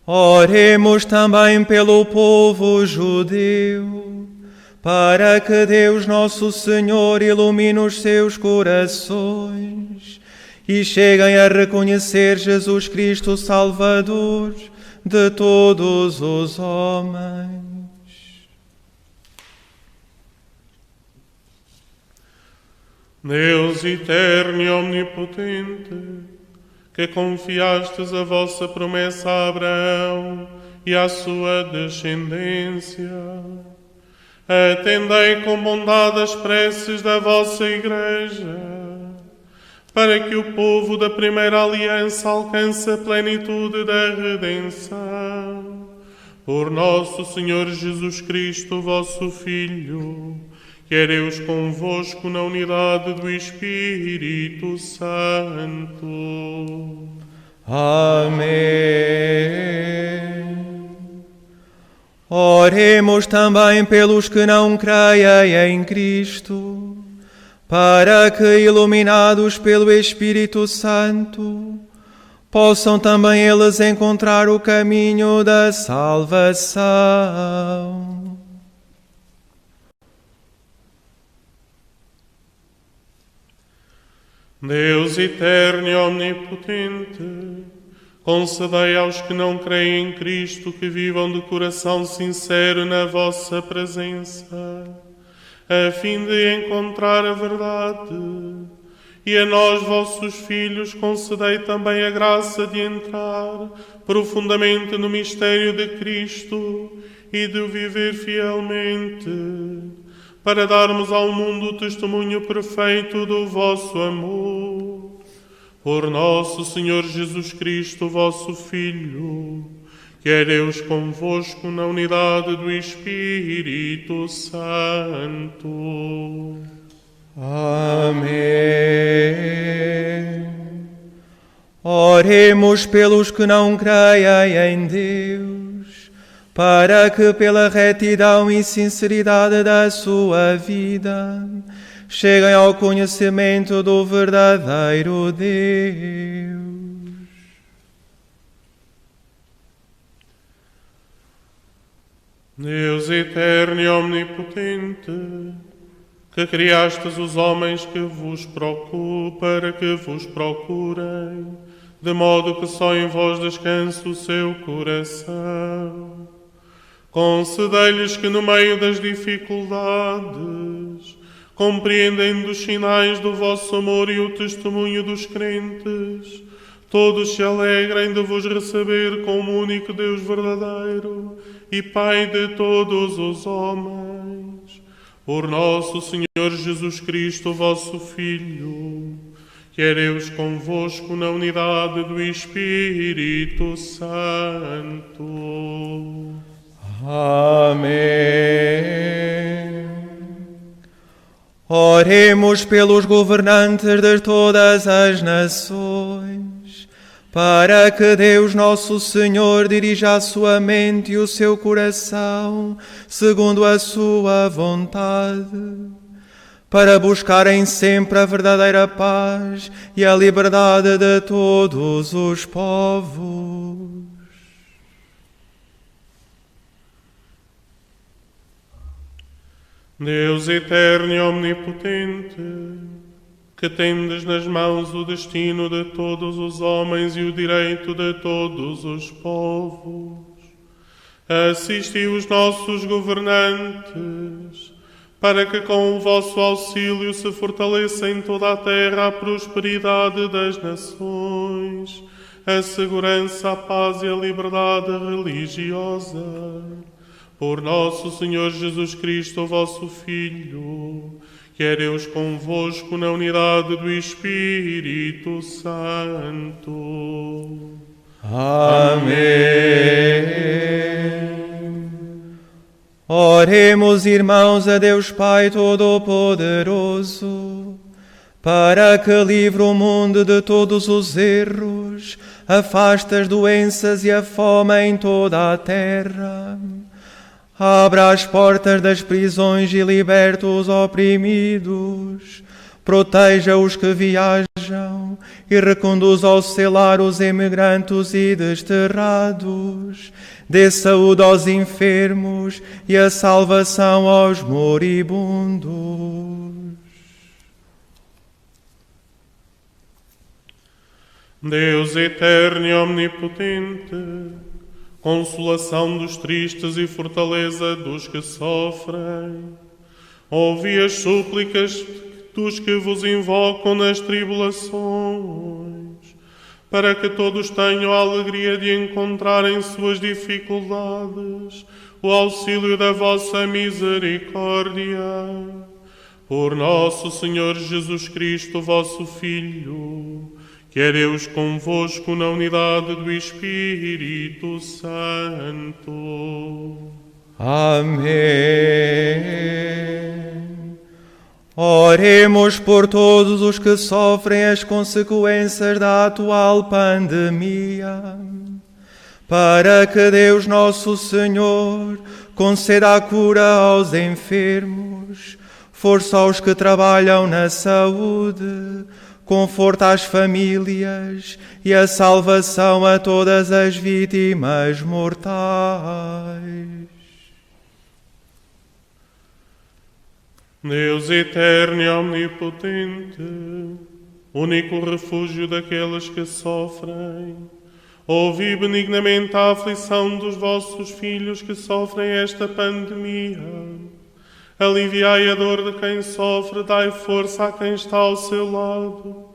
Oremos também pelo povo judeu, para que Deus nosso Senhor ilumine os seus corações e cheguem a reconhecer Jesus Cristo, Salvador de todos os homens. Deus eterno e omnipotente, que confiastes a vossa promessa a Abraão e à sua descendência, atendei com bondade as preces da vossa Igreja, para que o povo da primeira aliança alcance a plenitude da redenção. Por nosso Senhor Jesus Cristo, vosso Filho, que é Deus convosco na unidade do Espírito Santo. Amém. Oremos também pelos que não creem em Cristo, para que, iluminados pelo Espírito Santo, possam também eles encontrar o caminho da salvação. Deus eterno e omnipotente, concedei aos que não creem em Cristo que vivam de coração sincero na vossa presença, a fim de encontrar a verdade. E a nós, vossos filhos, concedei também a graça de entrar profundamente no mistério de Cristo e de o viver fielmente, para darmos ao mundo o testemunho perfeito do vosso amor. Por nosso Senhor Jesus Cristo, vosso Filho, que é Deus convosco na unidade do Espírito Santo. Amém. Oremos pelos que não creem em Deus, para que pela retidão e sinceridade da sua vida cheguem ao conhecimento do verdadeiro Deus. Deus eterno e omnipotente, que criastes os homens para que vos procurem, de modo que só em vós descanse o seu coração. Concedei-lhes que no meio das dificuldades, compreendendo os sinais do vosso amor e o testemunho dos crentes, todos se alegrem de vos receber como único Deus verdadeiro e Pai de todos os homens. Por nosso Senhor Jesus Cristo, vosso Filho, que é Deus convosco na unidade do Espírito Santo. Amém. Oremos pelos governantes de todas as nações, para que Deus nosso Senhor dirija a sua mente e o seu coração segundo a sua vontade, para buscarem sempre a verdadeira paz e a liberdade de todos os povos. Deus eterno e omnipotente, que tendes nas mãos o destino de todos os homens e o direito de todos os povos, assisti os nossos governantes, para que com o vosso auxílio se fortaleça em toda a terra a prosperidade das nações, a segurança, a paz e a liberdade religiosa. Por nosso Senhor Jesus Cristo, vosso Filho, que é Deus convosco na unidade do Espírito Santo. Amém. Oremos, irmãos, a Deus Pai Todo-Poderoso, para que livre o mundo de todos os erros, afaste as doenças e a fome em toda a terra. Abra as portas das prisões e liberte os oprimidos. Proteja os que viajam e reconduza ao seu lar os emigrantes e desterrados. Dê saúde aos enfermos e a salvação aos moribundos. Deus eterno e omnipotente, consolação dos tristes e fortaleza dos que sofrem, ouvi as súplicas dos que vos invocam nas tribulações, para que todos tenham a alegria de encontrar em suas dificuldades o auxílio da vossa misericórdia. Por nosso Senhor Jesus Cristo, vosso Filho, que é Deus convosco na unidade do Espírito Santo. Amém. Oremos por todos os que sofrem as consequências da atual pandemia, para que Deus nosso Senhor conceda a cura aos enfermos, força aos que trabalham na saúde, conforto às famílias e a salvação a todas as vítimas mortais. Deus eterno e omnipotente, único refúgio daqueles que sofrem, ouvi benignamente a aflição dos vossos filhos que sofrem esta pandemia. Aliviai a dor de quem sofre, dai força a quem está ao seu lado.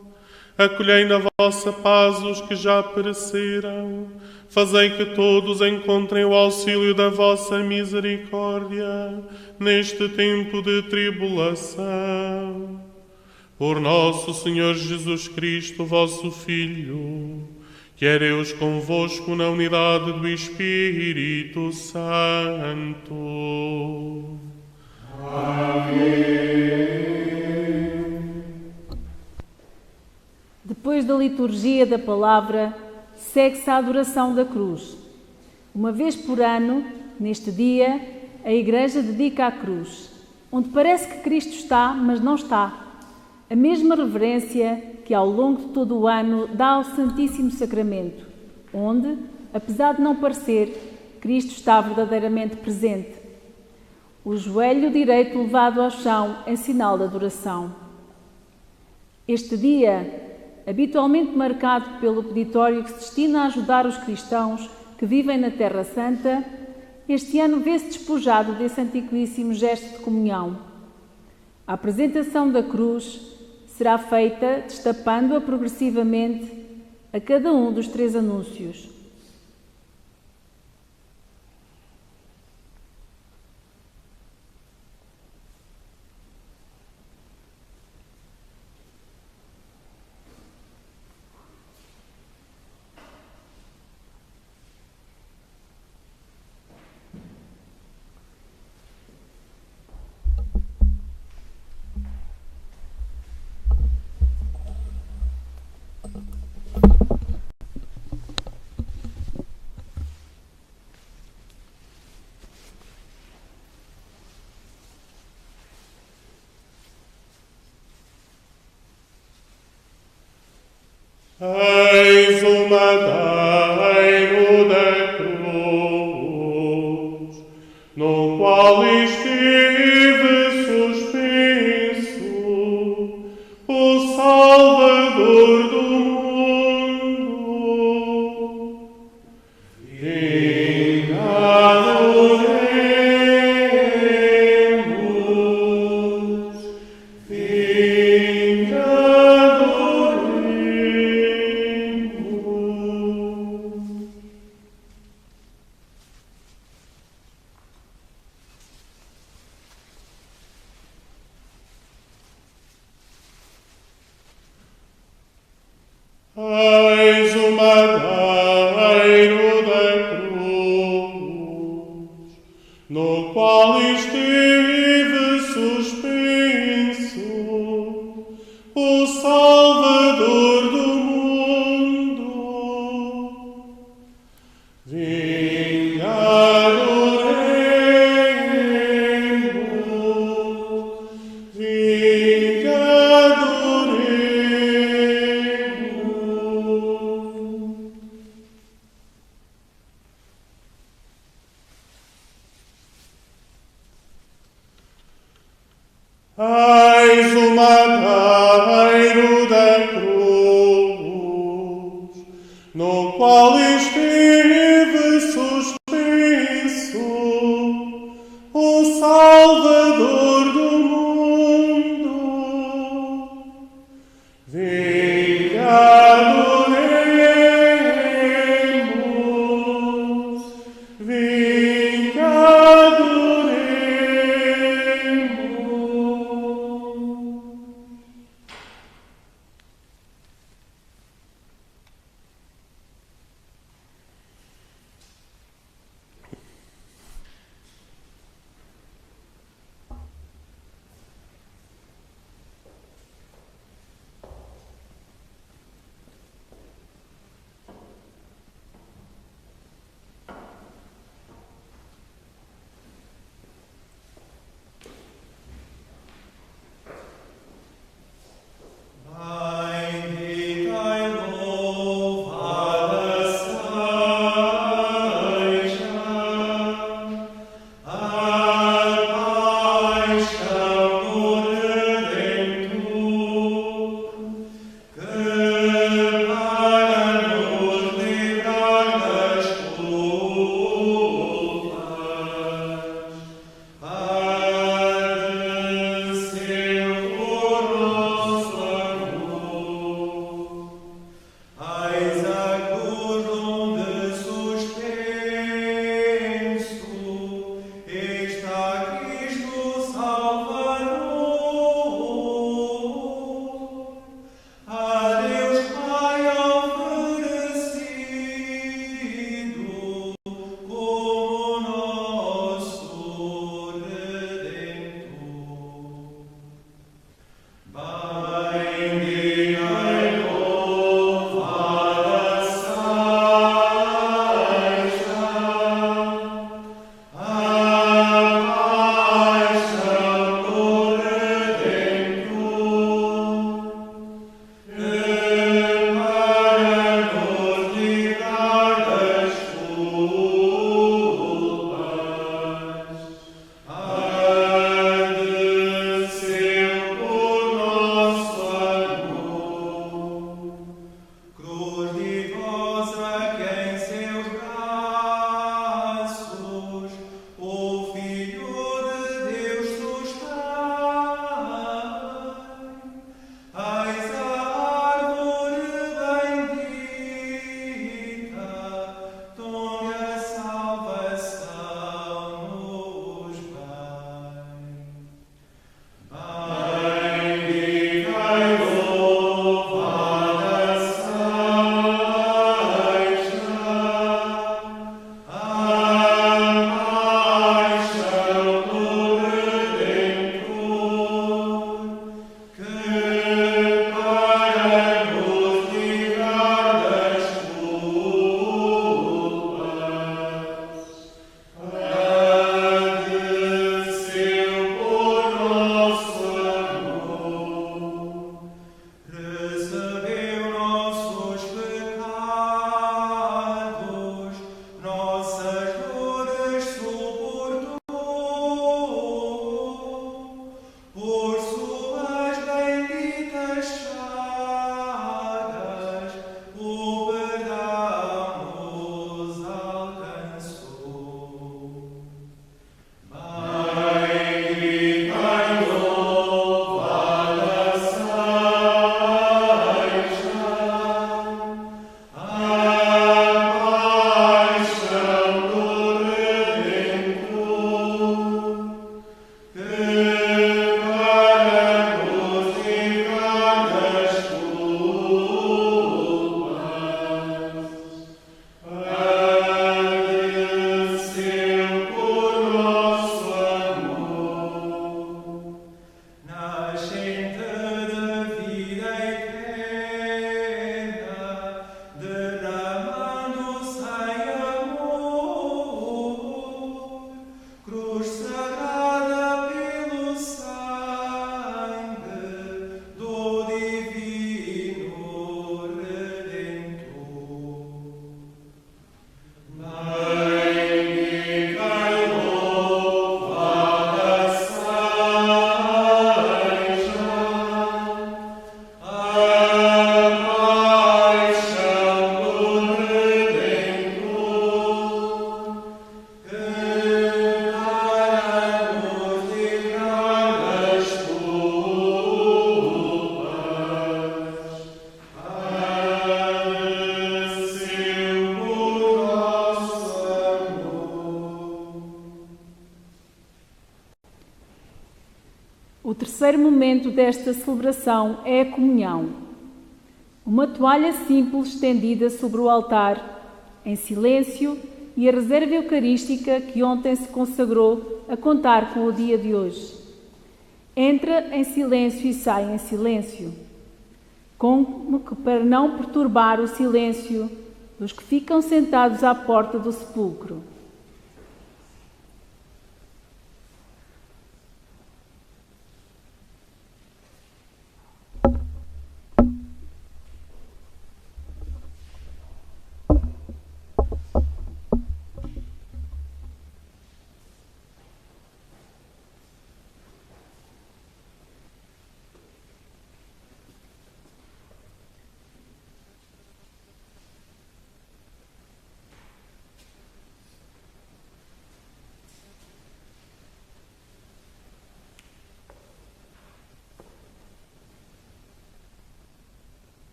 Acolhei na vossa paz os que já pereceram. Fazei que todos encontrem o auxílio da vossa misericórdia neste tempo de tribulação. Por nosso Senhor Jesus Cristo, vosso Filho, que é Deus convosco na unidade do Espírito Santo. Depois da liturgia da palavra, segue-se a adoração da cruz. Uma vez por ano, neste dia, a Igreja dedica à cruz, onde parece que Cristo está, mas não está. A mesma reverência que ao longo de todo o ano dá ao Santíssimo Sacramento, onde, apesar de não parecer, Cristo está verdadeiramente presente. O joelho direito levado ao chão em sinal de adoração. Este dia, habitualmente marcado pelo peditório que se destina a ajudar os cristãos que vivem na Terra Santa, este ano vê-se despojado desse antiquíssimo gesto de comunhão. A apresentação da cruz será feita destapando-a progressivamente a cada um dos 3 anúncios. Eis o madeiro da cruz, no qual estive suspenso, o Salvador do mundo. E adoremos, e adoremos. Eis o madeiro da cruz, no qual esteve suspenso o Salvador do mundo. Vinde, adoremos, vinde, adoremos. Eis o madeiro da cruz, no qual esteve suspenso o Salvador do mundo. Vinde, adoremos, vinde, adoremos. terceiro momento desta celebração é a comunhão. Uma toalha simples estendida sobre o altar, em silêncio, e a reserva eucarística que ontem se consagrou a contar com o dia de hoje. Entra em silêncio e sai em silêncio, como que para não perturbar o silêncio dos que ficam sentados à porta do sepulcro.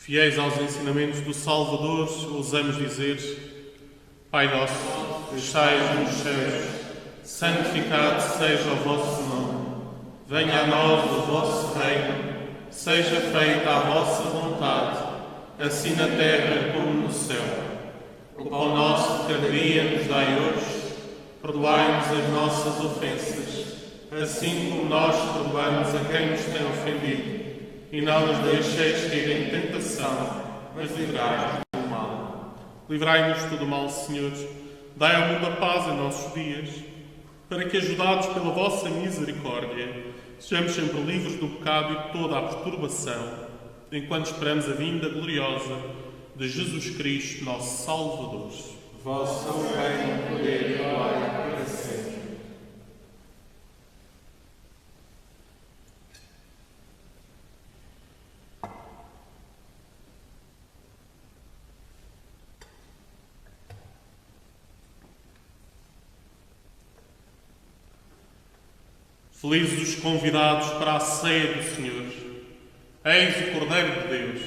Fiéis aos ensinamentos do Salvador, ousamos dizer: Pai nosso, que estais nos céus, santificado seja o vosso nome. Venha a nós o vosso reino, seja feita a vossa vontade, assim na terra como no céu. O pão nosso de cada dia nos dai hoje, perdoai-nos as nossas ofensas, assim como nós perdoamos a quem nos tem ofendido. E não nos deixeis cair em tentação, mas livrai-nos do mal. Livrai-nos de todo mal, Senhor. Dai ao mundo a paz em nossos dias, para que, ajudados pela vossa misericórdia, sejamos sempre livres do pecado e de toda a perturbação, enquanto esperamos a vinda gloriosa de Jesus Cristo, nosso Salvador. Vosso é o reino, poder e glória para sempre. Felizes os convidados para a ceia do Senhor. Eis o Cordeiro de Deus,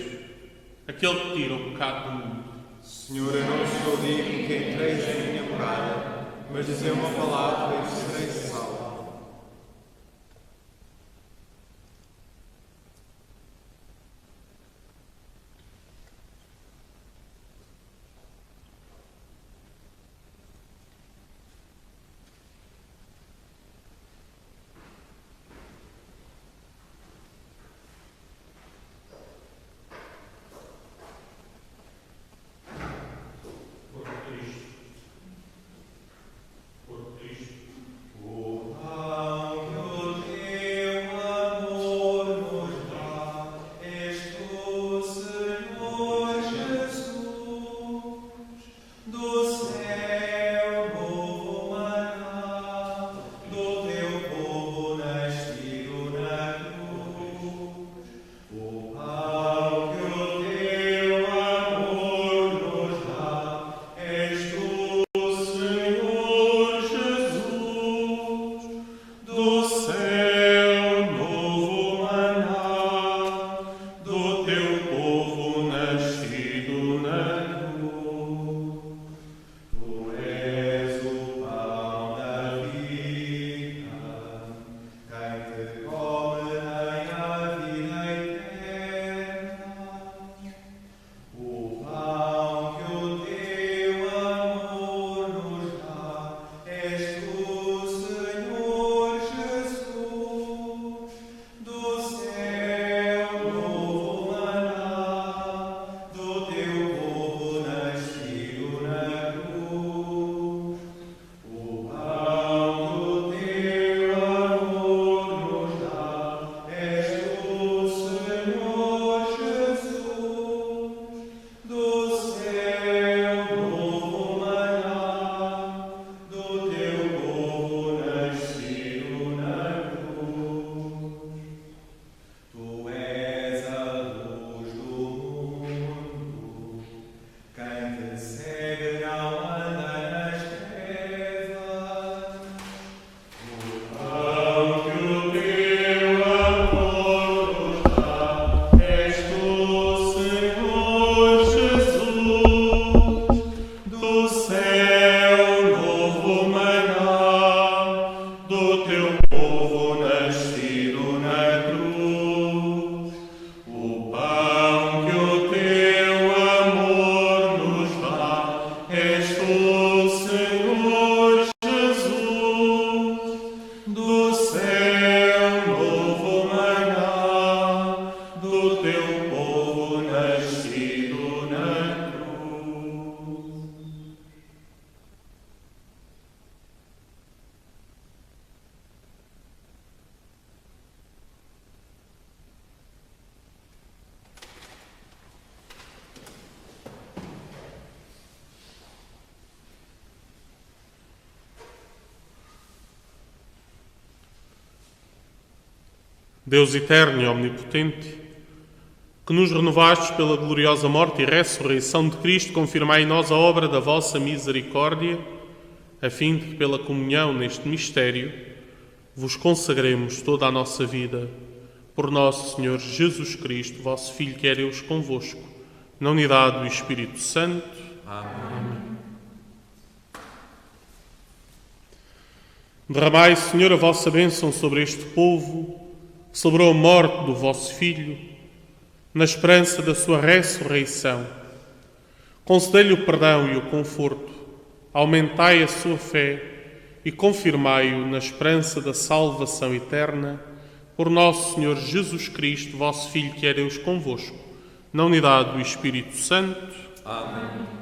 aquele que tira o pecado do mundo. Senhor, eu não sou digno que entreis em minha morada, mas dizei uma palavra e serei salvo. Deus eterno e omnipotente, que nos renovastes pela gloriosa morte e ressurreição de Cristo, confirmai em nós a obra da vossa misericórdia, a fim de que, pela comunhão neste mistério, vos consagremos toda a nossa vida. Por nosso Senhor Jesus Cristo, vosso Filho, que é Deus convosco, na unidade do Espírito Santo. Amém. Derramai, Senhor, a vossa bênção sobre este povo, que celebrou a morte do vosso Filho, na esperança da sua ressurreição. Concedei-lhe o perdão e o conforto, aumentai a sua fé e confirmai-o na esperança da salvação eterna, por nosso Senhor Jesus Cristo, vosso Filho, que é Deus convosco, na unidade do Espírito Santo. Amém.